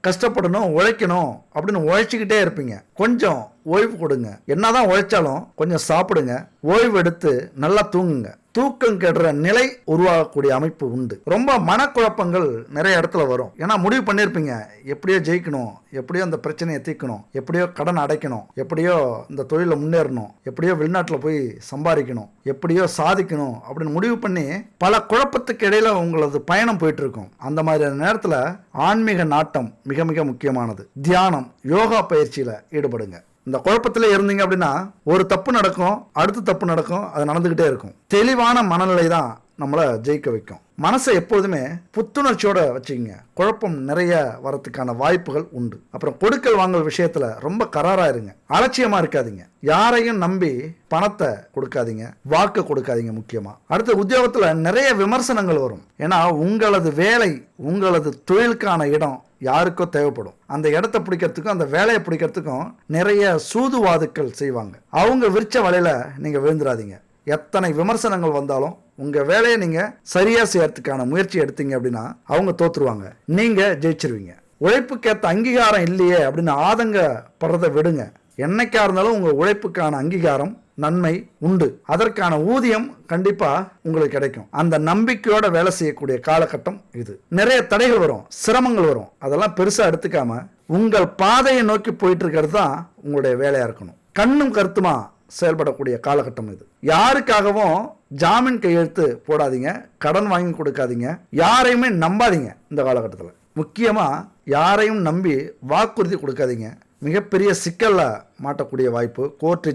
Speaker 1: கஷ்டப்படணும், உழைக்கணும் அப்படின்னு உழைச்சிக்கிட்டே இருப்பீங்க. கொஞ்சம் ஓய்வு கொடுங்க. என்னதான் உழைச்சாலும் கொஞ்சம் சாப்பிடுங்க, ஓய்வு எடுத்து நல்லா தூங்குங்க. தூக்கம் கெடுற நிலை உருவாகக்கூடிய அமைப்பு உண்டு. ரொம்ப மனக்குழப்பங்கள் நிறைய இடத்துல வரும். ஏன்னா முடிவு பண்ணியிருப்பீங்க, எப்படியோ ஜெயிக்கணும், எப்படியோ அந்த பிரச்சனையை தீர்க்கணும், எப்படியோ கடன் அடைக்கணும், எப்படியோ இந்த தொழிலில் முன்னேறணும், எப்படியோ வெளிநாட்டில் போய் சம்பாதிக்கணும், எப்படியோ சாதிக்கணும் அப்படின்னு முடிவு பண்ணி பல குழப்பத்துக்கு இடையில உங்களது பயணம் போயிட்டு இருக்கும். அந்த மாதிரியான நேரத்தில் ஆன்மீக நாட்டம் மிக மிக முக்கியமானது. தியானம், யோகா பயிற்சியில் ஈடுபடுங்க. இந்த குழப்பத்திலே இருந்தீங்க அப்படின்னா ஒரு தப்பு நடக்கும், அடுத்த தப்பு நடக்கும், அது நடந்துகிட்டே இருக்கும். தெளிவான மனநிலை தான் நம்மளை ஜெயிக்க வைக்கும். மனசை எப்போதுமே புத்துணர்ச்சியோட வச்சுக்கோங்க. குழப்பம் நிறைய வரத்துக்கான வாய்ப்புகள் உண்டு. அப்புறம் கொடுக்கல் வாங்கல் விஷயத்துல ரொம்ப கராரா இருங்க. அலட்சியமா இருக்காதீங்க. யாரையும் நம்பி பணத்தை கொடுக்காதீங்க, வாக்கு கொடுக்காதீங்க. முக்கியமா அடுத்த உத்தியோகத்துல நிறைய விமர்சனங்கள் வரும். ஏன்னா உங்களது வேலை, உங்களது தொழிலுக்கான இடம் யாருக்கோ தேவைப்படும். அந்த இடத்த பிடிக்கிறதுக்கும் அந்த வேலையை பிடிக்கிறதுக்கும் நிறைய சூதுவாதுக்கள் செய்வாங்க. அவங்க விரிச்ச வலையில நீங்க விழுந்துடாதீங்க. எத்தனை விமர்சனங்கள் வந்தாலும் உங்க வேலையை நீங்க சரியா செய்யறதுக்கான முயற்சி எடுத்தீங்க அப்படின்னா அவங்க தோத்துருவாங்க, நீங்க ஜெயிச்சிருவீங்க. உழைப்புக்கேற்ற அங்கீகாரம் இல்லையே அப்படின்னு ஆதங்கப்படுறதை விடுங்க. என்னைக்கா இருந்தாலும் உங்க உழைப்புக்கான அங்கீகாரம், நன்மை உண்டு. அதற்கான ஊதியம் கண்டிப்பா உங்களுக்கு கிடைக்கும். அந்த நம்பிக்கையோட வேலை செய்யக்கூடிய காலகட்டம் இது. நிறைய தடைகள் வரும், சிரமங்கள் வரும். அதெல்லாம் பெருசா எடுத்துக்காம உங்கள் பாதையை நோக்கி போயிட்டு இருக்கிறது தான் உங்களுடைய வேலையா இருக்கணும். கண்ணும் கருத்துமா செயல்படக்கூடிய காலகட்டம் இது. யாருக்காகவும் ஜாமீன் கையெழுத்து போடாதீங்க, கடன் வாங்கி கொடுக்காதீங்க, யாரையுமே நம்பாதீங்க. இந்த காலகட்டத்தில் முக்கியமா யாரையும் நம்பி வாக்குறுதி கொடுக்காதீங்க. மிகப்பெரிய சிக்கல்ல மாட்டக்கூடிய வாய்ப்பு. கோர்ட்டு,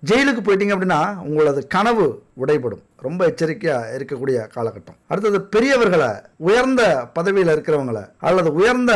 Speaker 1: ஜெயிலுக்கு போயிட்டீங்க அப்படின்னா உங்களது கனவு உடைபடும். ரொம்ப எச்சரிக்கையா இருக்கக்கூடிய காலகட்டம். அடுத்தது, பெரியவர்களை, உயர்ந்த பதவியில் இருக்கிறவங்களை அல்லது உயர்ந்த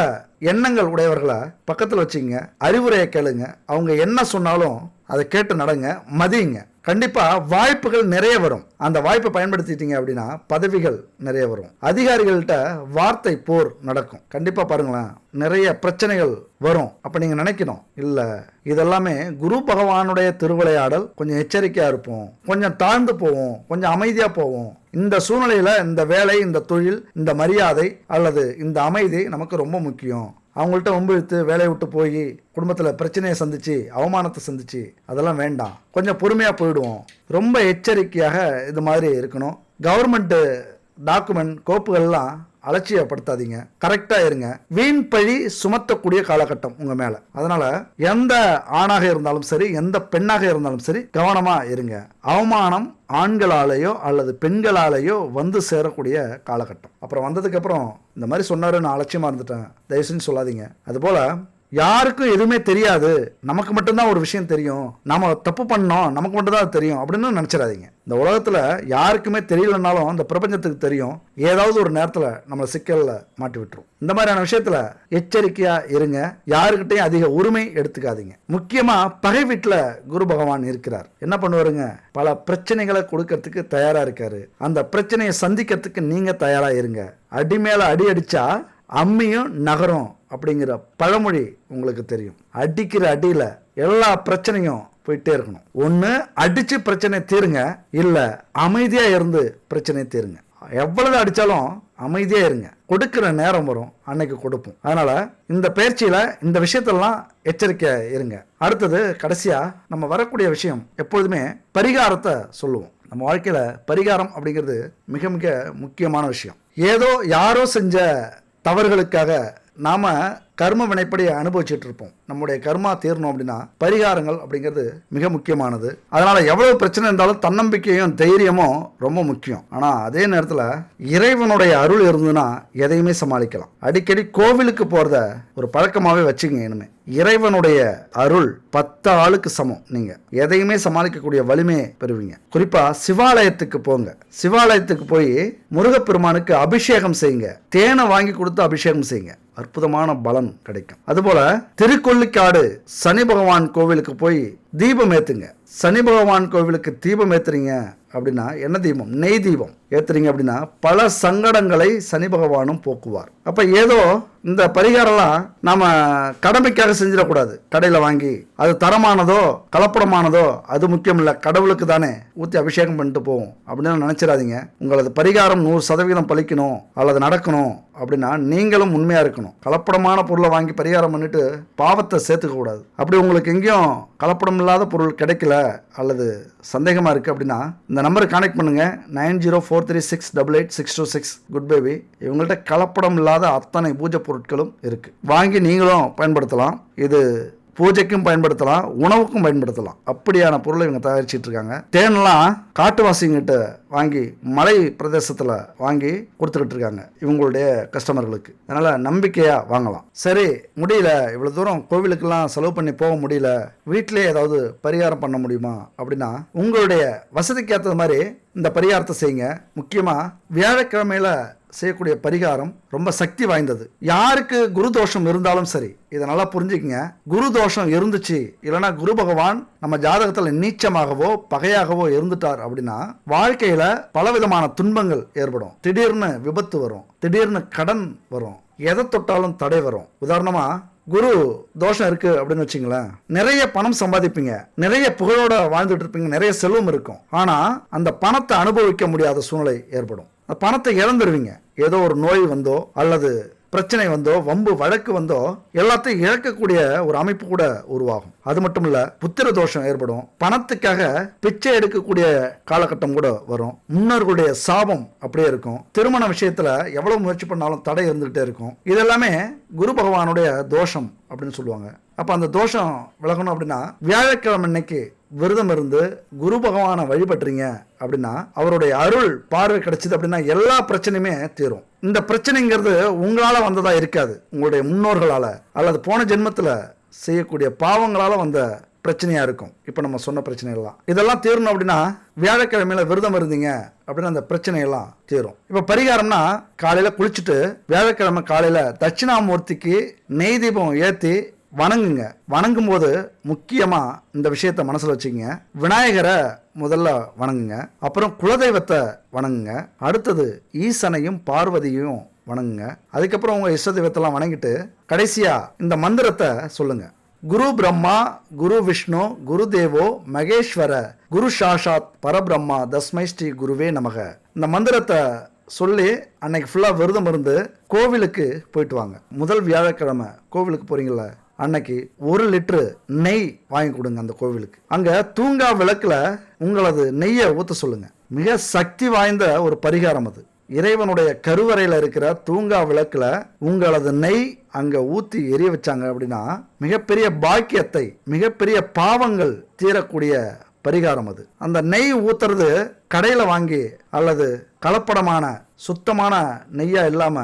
Speaker 1: எண்ணங்கள் உடையவர்களை பக்கத்தில் வச்சுங்க. அறிவுரையை கேளுங்க. அவங்க என்ன சொன்னாலும் அதை கேட்டு நடங்க, மதியுங்க. கண்டிப்பா வாய்ப்புகள் நிறைய வரும். அந்த வாய்ப்பை பயன்படுத்திட்டீங்க அப்படின்னா பதவிகள் நிறைய வரும். அதிகாரிகள்கிட்ட வார்த்தை போர் நடக்கும். கண்டிப்பா பாருங்களேன், நிறைய பிரச்சனைகள் வரும். அப்ப நீங்க நினைக்கணும், இல்ல இதெல்லாமே குரு பகவானுடைய திருவிளையாடல், கொஞ்சம் எச்சரிக்கையா இருப்போம், கொஞ்சம் தாழ்ந்து போவோம், கொஞ்சம் அமைதியா போவோம். இந்த சூழ்நிலையில இந்த வேலை, இந்த தொழில், இந்த மரியாதை அல்லது இந்த அமைதி நமக்கு ரொம்ப முக்கியம். அவங்கள்ட்ட வம்பிழுத்து வேலையை விட்டு போய் குடும்பத்தில் பிரச்சனையை சந்திச்சு, அவமானத்தை சந்திச்சு, அதெல்லாம் வேண்டாம். கொஞ்சம் பொறுமையாக போயிடுவோம். ரொம்ப எச்சரிக்கையாக இது மாதிரி இருக்கணும். கவர்மெண்ட்டு டாக்குமெண்ட், கோப்புகள்லாம் அலட்சியப்படுத்தாதீங்க, கரெக்டா இருங்க. வீண் பழி சுமத்தக்கூடிய காலகட்டம் உங்க மேல. அதனால எந்த ஆணாக இருந்தாலும் சரி, எந்த பெண்ணாக இருந்தாலும் சரி, கவனமா இருங்க. அவமானம் ஆண்களாலேயோ அல்லது பெண்களாலேயோ வந்து சேரக்கூடிய காலகட்டம். அப்புறம் வந்ததுக்கு அப்புறம் இந்த மாதிரி சொன்னாரு, நான் அலட்சியமா இருந்துட்டேன், தயவு செஞ்சு சொல்லாதீங்க. அதுபோல யாருக்கும் எதுவுமே தெரியாது, நமக்கு மட்டும்தான் ஒரு விஷயம் தெரியும், நாம தப்பு பண்ணோம், நமக்கு மட்டும்தான் அது தெரியும் அப்படின்னு நினைச்சிடாதீங்க. இந்த உலகத்துல யாருக்குமே தெரியலனாலும் அந்த பிரபஞ்சத்துக்கு தெரியும். ஏதாவது ஒரு நேரத்துல நம்ம சிக்கல்ல மாட்டி விட்டுரும். இந்த மாதிரியான விஷயத்துல எச்சரிக்கையா இருங்க. யாருக்கிட்டையும் அதிக உரிமை எடுத்துக்காதீங்க. முக்கியமா பகை வீட்டுல குரு பகவான் இருக்கிறார். என்ன பண்ணுவாருங்க, பல பிரச்சனைகளை கொடுக்கறதுக்கு தயாரா இருக்காரு. அந்த பிரச்சனையை சந்திக்கிறதுக்கு நீங்க தயாரா இருங்க. அடி மேல அடி அடிச்சா அம்மியும் நகரும் அப்படிங்கிற பழமொழி உங்களுக்கு தெரியும். அடிக்கிற அடியில எல்லா பிரச்சனையும் போயிட்டே இருக்கணும். ஒண்ணு அடிச்சு பிரச்சனை தீருங்க, இல்ல அமைதியா இருந்து பிரச்சனை தீருங்க. எவ்வளவு அடிச்சாலும் அமைதியா இருங்க. கொடுக்கிற நேரம் வரும், அன்னைக்கு கொடுப்போம். அதனால இந்த பயிற்சியில இந்த விஷயத்தெல்லாம் எச்சரிக்கையா இருங்க. அடுத்தது கடைசியா நம்ம வரக்கூடிய விஷயம் எப்பொழுதுமே பரிகாரத்தை சொல்லுவோம். நம்ம வாழ்க்கையில பரிகாரம் அப்படிங்கிறது மிக மிக முக்கியமான விஷயம். ஏதோ யாரோ செஞ்ச தவறுகளுக்காக நாம கர்ம வினைப்படி அனுபவிச்சுட்டு இருப்போம். நம்முடைய கர்மா தீரணும் அப்படின்னா பரிகாரங்கள் அப்படிங்கிறது மிக முக்கியமானது. அதனால எவ்வளவு பிரச்சனை இருந்தாலும் தன்னம்பிக்கையும் தைரியமும் ரொம்ப முக்கியம். ஆனா அதே நேரத்தில் இறைவனுடைய அருள் இருந்ததுன்னா எதையுமே சமாளிக்கலாம். அடிக்கடி கோவிலுக்கு போறத ஒரு பழக்கமாவே வச்சுங்க. இனிமே இறைவனுடைய அருள் 10 ஆளுக்கு சமம். நீங்க எதையுமே சமாளிக்கக்கூடிய வலிமையை பெறுவீங்க. குறிப்பா சிவாலயத்துக்கு போங்க. சிவாலயத்துக்கு போய் முருகப்பெருமானுக்கு அபிஷேகம் செய்யுங்க. தேனை வாங்கி கொடுத்து அபிஷேகம் செய்யுங்க, அற்புதமான பலன் கிடைக்கும். அதுபோல திருக்கொள்ளிக்காடு சனி பகவான் கோவிலுக்கு போய் தீபம் ஏத்துங்க. சனி பகவான் கோவிலுக்கு தீபம் ஏத்துறீங்க அப்படின்னா என்ன தீபம்? நெய் தீபம் ஏத்துறீங்க அப்படின்னா பல சங்கடங்களை சனி பகவானும் போக்குவார். அப்ப ஏதோ இந்த பரிகாரம்லாம் நாம கடமைக்காக செஞ்சிடக்கூடாது. கடையில வாங்கி அது தரமானதோ கலப்படமானதோ அது முக்கியம் இல்லை, கடவுளுக்கு தானே ஊற்றி அபிஷேகம் பண்ணிட்டு போவோம் அப்படின்னு நினைச்சிடாதீங்க. உங்களது பரிகாரம் 100% பலிக்கணும் அல்லது நடக்கணும் அப்படின்னா நீங்களும் உண்மையா இருக்கணும். கலப்படமான பொருளை வாங்கி பரிகாரம் பண்ணிட்டு பாவத்தை சேர்த்துக்க கூடாது. அப்படி உங்களுக்கு எங்கேயும் கலப்படம் இல்லாத பொருள் கிடைக்கல அல்லது சந்தேகமா இருக்கு அப்படின்னா இந்த நம்பருக்கு கான்டெக்ட் பண்ணுங்க. 9043688626 குட் பேபி. இவங்கள்ட்ட கலப்படம் இல்லாத அத்தனை பூஜை பொருட்களும் இருக்கு. வாங்கி நீங்களும் பயன்படுத்தலாம். இது பூஜைக்கும் பயன்படுத்தலாம், உணவுக்கும் பயன்படுத்தலாம். அப்படியான பொருளை இவங்க தயாரிச்சிட்டு இருக்காங்க. தேன்லாம் காட்டுவாசிங்கிட்ட வாங்கி மலை பிரதேசத்தில் வாங்கி கொடுத்துக்கிட்டு இருக்காங்க இவங்களுடைய கஸ்டமர்களுக்கு. அதனால நம்பிக்கையா வாங்கலாம். சரி, முடியல, இவ்வளவு தூரம் கோவிலுக்கெல்லாம் செலவு பண்ணி போக முடியல, வீட்டிலே ஏதாவது பரிகாரம் பண்ண முடியுமா அப்படின்னா உங்களுடைய வசதிக்கு ஏற்ற மாதிரி இந்த பரிகாரத்தை செய்யுங்க. முக்கியமா வியாழக்கிழமையில செய்யக்கூடிய பரிகாரம் ரொம்ப சக்தி வாய்ந்தது. யாருக்கு குரு தோஷம் இருந்தாலும் சரி, இதை நல்லா புரிஞ்சுக்கங்க. குரு தோஷம் இருந்துச்சு இல்லைன்னா குரு பகவான் நம்ம ஜாதகத்தில் நீச்சமாகவோ பகையாகவோ இருந்துட்டார் அப்படின்னா வாழ்க்கையில பலவிதமான துன்பங்கள் ஏற்படும். திடீர்னு விபத்து வரும், திடீர்னு கடன் வரும், எதை தொட்டாலும் தடை வரும். உதாரணமா குரு தோஷம் இருக்கு அப்படின்னு வச்சுங்களேன், நிறைய பணம் சம்பாதிப்பீங்க, நிறைய புகழோட வாழ்ந்துட்டு இருப்பீங்க, நிறைய செல்வம் இருக்கும். ஆனா அந்த பணத்தை அனுபவிக்க முடியாத சூழ்நிலை ஏற்படும். அந்த பணத்தை இழந்துருவீங்க. ஏதோ ஒரு நோய் வந்தோ அல்லது பிரச்சனை வந்தோ வம்பு வழக்கு வந்தோ எல்லாத்தையும் இழக்கக்கூடிய ஒரு அமைப்பு கூட உருவாகும். அது மட்டும் இல்ல, புத்திர தோஷம் ஏற்படும். பணத்துக்காக பிச்சை எடுக்கக்கூடிய காலகட்டம் கூட வரும். முன்னோர்களுடைய சாபம் அப்படியே இருக்கும். திருமண விஷயத்துல எவ்வளவு முயற்சி பண்ணாலும் தடை இருந்துகிட்டே இருக்கும். இதெல்லாமே குரு பகவானுடைய தோஷம் அப்படின்னு சொல்லுவாங்க. அப்ப அந்த தோஷம் விலகணும் அப்படின்னா வியாழக்கிழமை அன்னைக்கு விரதம் இருந்து குரு பகவானை வழிபட்டுறீங்க அப்படின்னா அவருடைய அருள் பார்வை கிடைச்சது அப்படின்னா எல்லா பிரச்சனையுமே தீரும். இந்த பிரச்சனைங்கிறது உங்களால வந்ததா இருக்காது, உங்களுடைய முன்னோர்களால அல்லது போன ஜென்மத்துல செய்யக்கூடிய பாவங்களால வந்த பிரச்சனையா இருக்கும். இப்ப நம்ம சொன்ன பிரச்சனை எல்லாம் இதெல்லாம் தீரணும் அப்படின்னா வியாழக்கிழமையில விரதம் இருந்தீங்க அப்படின்னா அந்த பிரச்சனை எல்லாம் தீரும். இப்ப பரிகாரம்னா காலையில குளிச்சுட்டு வியாழக்கிழமை காலையில தட்சிணாமூர்த்திக்கு நெய் தீபம் ஏத்தி வணங்குங்க. வணங்கும் போது முக்கியமா இந்த விஷயத்த மனசுல வச்சுங்க. விநாயகரை முதல்ல வணங்குங்க, அப்புறம் குலதெய்வத்தை வணங்குங்க, அடுத்தது ஈசனையும் பார்வதியும் வணங்குங்க. அதுக்கப்புறம் உங்க இஷ்ட தெய்வத்தெல்லாம் வணங்கிட்டு கடைசியா இந்த மந்திரத்தை சொல்லுங்க. குரு பிரம்மா குரு விஷ்ணு குரு தேவோ மகேஸ்வர குரு சாஷாத் பரபிரம்மா தஸ்மை ஸ்ரீ குருவே நமக. இந்த மந்திரத்தை சொல்லி அன்னைக்கு ஃபுல்லா விரதம் இருந்து கோவிலுக்கு போயிட்டு வாங்க. முதல் வியாழக்கிழமை கோவிலுக்கு போறீங்களா, அன்னைக்கு 1 லிட்டரு நெய் வாங்கி கொடுங்க அந்த கோவிலுக்கு. அங்க தூங்கா விளக்குல உங்களது நெய்யை ஊத்த சொல்லுங்க. மிக சக்தி வாய்ந்த ஒரு பரிகாரம் அது. இறைவனுடைய கருவறையில இருக்கிற தூங்கா விளக்குல உங்களது நெய் அங்க ஊத்தி எரிய வச்சாங்க அப்படின்னா மிகப்பெரிய பாக்கியத்தை, மிகப்பெரிய பாவங்கள் தீரக்கூடிய பரிகாரம் அது. அந்த நெய் ஊத்துறது கடையில வாங்கி அல்லது கலப்படமான சுத்தமான நெய்யா இல்லாம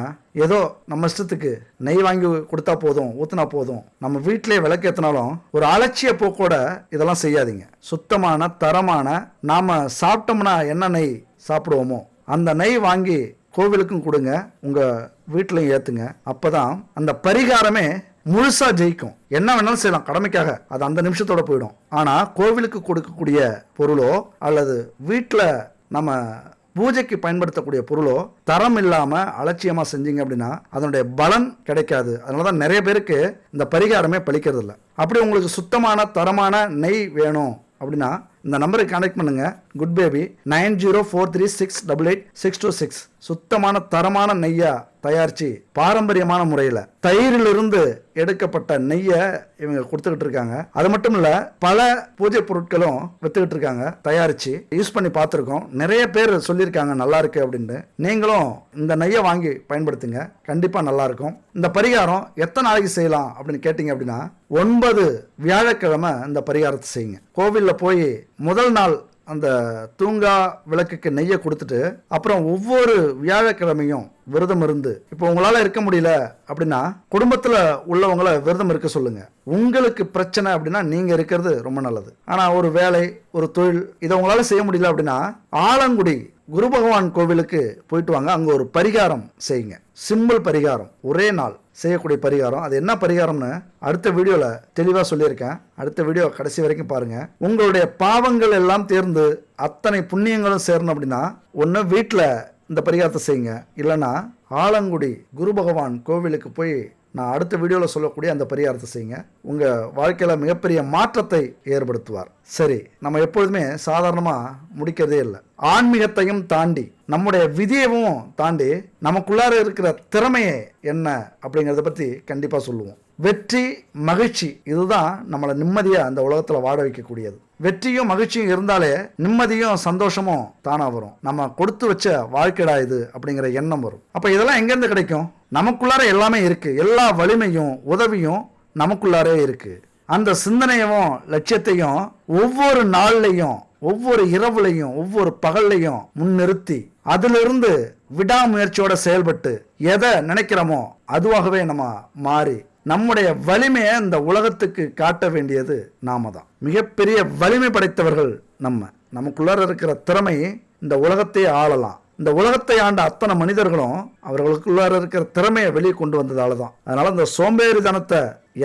Speaker 1: ஏதோ நம்ம இஷ்டத்துக்கு நெய் வாங்கி கொடுத்தா போதும், ஊத்துனா போதும், நம்ம வீட்டிலேயே விளக்கேற்றினாலும் ஒரு அலட்சிய போக்கோட இதெல்லாம் செய்யாதீங்க. சுத்தமான தரமான நாம சாப்பிட்டோம்னா என்ன நெய் சாப்பிடுவோமோ அந்த நெய் வாங்கி கோவிலுக்கும் கொடுங்க, உங்க வீட்டிலையும் ஏத்துங்க. அப்பதான் அந்த பரிகாரமே முழுசா ஜெயிக்கும். என்ன வேணாலும் செய்யலாம் கடமைக்காக, அது அந்த நிமிஷத்தோட போயிடும். ஆனா கோவிலுக்கு கொடுக்கக்கூடிய பொருளோ அல்லது வீட்டில் நம்ம பூஜைக்கு பயன்படுத்தக்கூடிய பொருளோ தரம் இல்லாம அலட்சியமா செஞ்சீங்க அப்படின்னா அதனுடைய பலன் கிடைக்காது. அதனாலதான் நிறைய பேருக்கு இந்த பரிகாரமே பலிக்கிறது இல்லை. அப்படி உங்களுக்கு சுத்தமான தரமான நெய் வேணும் அப்படின்னா இந்த நம்பருக்கு கான்டாக்ட் பண்ணுங்க. Good baby 9043688626. சுத்தமான தரமான நெய்யா தயாரிச்சு பாரம்பரியமான முறையில் தயிரிலிருந்து எடுக்கப்பட்ட நெய்யை இவங்க கொடுத்துக்கிட்டு இருக்காங்க. அது மட்டும் இல்ல பல பூஜை பொருட்களும் வித்துக்கிட்டு இருக்காங்க, தயாரிச்சு யூஸ் பண்ணி பார்த்துருக்கோம். நிறைய பேர் சொல்லியிருக்காங்க நல்லா இருக்கு அப்படின்னு. நீங்களும் இந்த நெய்யை வாங்கி பயன்படுத்துங்க, கண்டிப்பா நல்லா இருக்கும். இந்த பரிகாரம் எத்தனை நாளைக்கு செய்யலாம் அப்படின்னு கேட்டீங்க அப்படின்னா 9 வியாழக்கிழமை இந்த பரிகாரத்தை செய்யுங்க. கோவில்ல போய் முதல் நாள் அந்த தூங்கா விளக்குக்கு நெய்யை கொடுத்துட்டு அப்புறம் ஒவ்வொரு வியாழக்கிழமையும் விரதம் இருந்து, இப்போ உங்களால இருக்க முடியல அப்படின்னா குடும்பத்துல உள்ளவங்களை விரதம் இருக்க சொல்லுங்க. உங்களுக்கு பிரச்சனை அப்படின்னா நீங்க இருக்கிறது ரொம்ப நல்லது. ஆனா ஒரு வேலை, ஒரு தொழில் இதை உங்களால செய்ய முடியல அப்படின்னா ஆலங்குடி குரு பகவான் கோவிலுக்கு போயிட்டு வாங்க, அங்க ஒரு பரிகாரம் செய்யுங்க. சிம்பிள் பரிகாரம், ஒரே நாள் செய்யக்கூடிய பரிகாரம். அது என்ன பரிகாரம்னு அடுத்த வீடியோல தெளிவா சொல்லியிருக்கேன். அடுத்த வீடியோ கடைசி வரைக்கும் பாருங்க. உங்களுடைய பாவங்கள் எல்லாம் தேர்ந்து அத்தனை புண்ணியங்களும் சேரணும் அப்படின்னா ஒன்று வீட்டில் இந்த பரிகாரத்தை செய்யுங்க, இல்லைன்னா ஆலங்குடி குரு பகவான் கோவிலுக்கு போய் நான் அடுத்த வீடியோவில் சொல்லக்கூடிய அந்த பரிகாரத்தை செய்யுங்க. உங்கள் வாழ்க்கையில் மிகப்பெரிய மாற்றத்தை ஏற்படுத்துவார். சரி, நம்ம எப்பொழுதுமே சாதாரணமாக முடிக்கிறதே இல்லை. ஆன்மீகத்தையும் தாண்டி நம்முடைய விதியையும் தாண்டி நமக்குள்ளார இருக்கிற திறமையை என்ன அப்படிங்கிறத பற்றி கண்டிப்பாக சொல்லுவோம். வெற்றி, மகிழ்ச்சி, இதுதான் நம்மளை நிம்மதியாக அந்த உலகத்தில் வாழ வைக்கக்கூடியது. வெற்றியும் மகிழ்ச்சியும் இருந்தாலே நிம்மதியும் சந்தோஷமும் தானா வரும். நம்ம கொடுத்து வச்ச வாழ்க்கைடா இது அப்படிங்கிற எண்ணம் வரும். அப்ப இதெல்லாம் எங்கேருந்து கிடைக்கும்? நமக்குள்ளார எல்லாமே இருக்கு. எல்லா வலிமையும் உதவியும் நமக்குள்ளாரே இருக்கு. அந்த சிந்தனையும் லட்சியத்தையும் ஒவ்வொரு நாள்லையும், ஒவ்வொரு இரவுலையும், ஒவ்வொரு பகல்லையும் முன்னிறுத்தி அதிலிருந்து விடாமுயற்சியோட செயல்பட்டு எதை நினைக்கிறோமோ அதுவாகவே நம்ம மாறி நம்முடைய வலிமையை இந்த உலகத்துக்கு காட்ட வேண்டியது நாம தான். மிகப்பெரிய வலிமை படைத்தவர்கள் நமக்குள்ளார இருக்கிற திறமை இந்த உலகத்தையே ஆளலாம். இந்த உலகத்தை ஆண்ட அத்தனை மனிதர்களும் அவர்களுக்குள்ளார இருக்கிற திறமையை வெளியே கொண்டு வந்ததால தான். அதனால இந்த சோம்பேறித்தனத்தை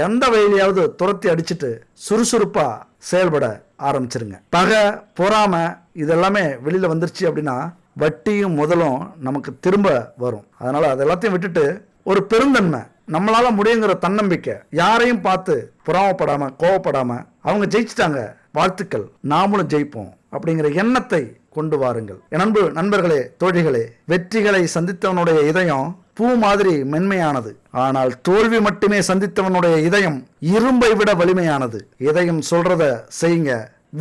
Speaker 1: எந்த வழியிலையாவது துரத்தி அடிச்சுட்டு சுறுசுறுப்பா செயல்பட ஆரம்பிச்சிருங்க. பகை, பொறாமை இதெல்லாமே வெளியில வந்துருச்சு அப்படின்னா வட்டியும் முதலும் நமக்கு திரும்ப வரும். அதனால அதெல்லாத்தையும் விட்டுட்டு ஒரு பெருந்தன்மை, நம்மளால முடியுங்கிற தன்னம்பிக்கை, யாரையும் பார்த்து புறாமப்படாம கோவப்படாம அவங்க ஜெயிச்சிட்டாங்க, வாழ்த்துக்கள், நாமளும் ஜெயிப்போம் அப்படிங்கிற எண்ணத்தை கொண்டு வாருங்கள். என் அன்பு நண்பர்களே, தோழிகளே, வெற்றிகளை சந்தித்தவனுடைய இதயம் பூ மாதிரி மென்மையானது. ஆனால் தோல்வி மட்டுமே சந்தித்தவனுடைய இதயம் இரும்பை விட வலிமையானது. இதயம் சொல்றத செய்யுங்க.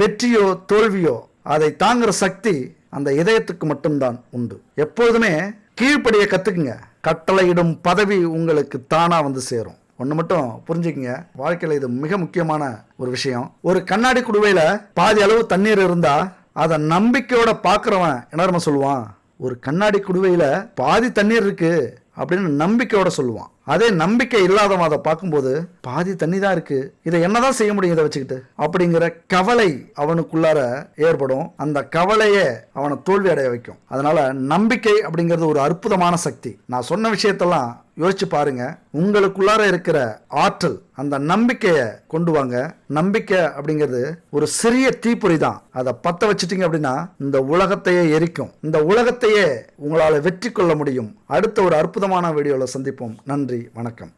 Speaker 1: வெற்றியோ தோல்வியோ அதை தாங்குற சக்தி அந்த இதயத்துக்கு மட்டும்தான் உண்டு. எப்பொழுதுமே கீழ்ப்படிய கத்துக்குங்க. கட்டளையிடும் பதவி உங்களுக்கு தானா வந்து சேரும். ஒன்று மட்டும் புரிஞ்சுக்குங்க, வாழ்க்கையில் இது மிக முக்கியமான ஒரு விஷயம். ஒரு கண்ணாடி குடுவையில பாதி அளவு தண்ணீர் இருந்தா அதை நம்பிக்கையோட பார்க்குறவன் என்ன சொல்லுவான்? ஒரு கண்ணாடி குடுவையில பாதி தண்ணீர் இருக்கு அப்படின்னு நம்பிக்கையோட சொல்லுவான். அதே நம்பிக்கை இல்லாதவன் அதை பார்க்கும்போது பாதி தண்ணி தான் இருக்கு, இதை என்னதான் செய்ய முடியும் இதை வச்சுக்கிட்டு அப்படிங்கிற கவலை அவனுக்குள்ளார ஏற்படும். அந்த கவலையே அவனை தோல்வி அடைய வைக்கும். அதனால நம்பிக்கை அப்படிங்கிறது ஒரு அற்புதமான சக்தி. நான் சொன்ன விஷயத்தெல்லாம் யோசிச்சு பாருங்க. உங்களுக்குள்ளார இருக்கிற ஆற்றல், அந்த நம்பிக்கையை கொண்டு வாங்க. நம்பிக்கை அப்படிங்கிறது ஒரு சிறிய தீப்பொறி தான். அதை பத்த வச்சுட்டீங்க அப்படின்னா இந்த உலகத்தையே எரிக்கும். இந்த உலகத்தையே உங்களால வெற்றி கொள்ள முடியும். அடுத்த ஒரு அற்புதமான வீடியோல சந்திப்போம். நன்றி, வணக்கம்.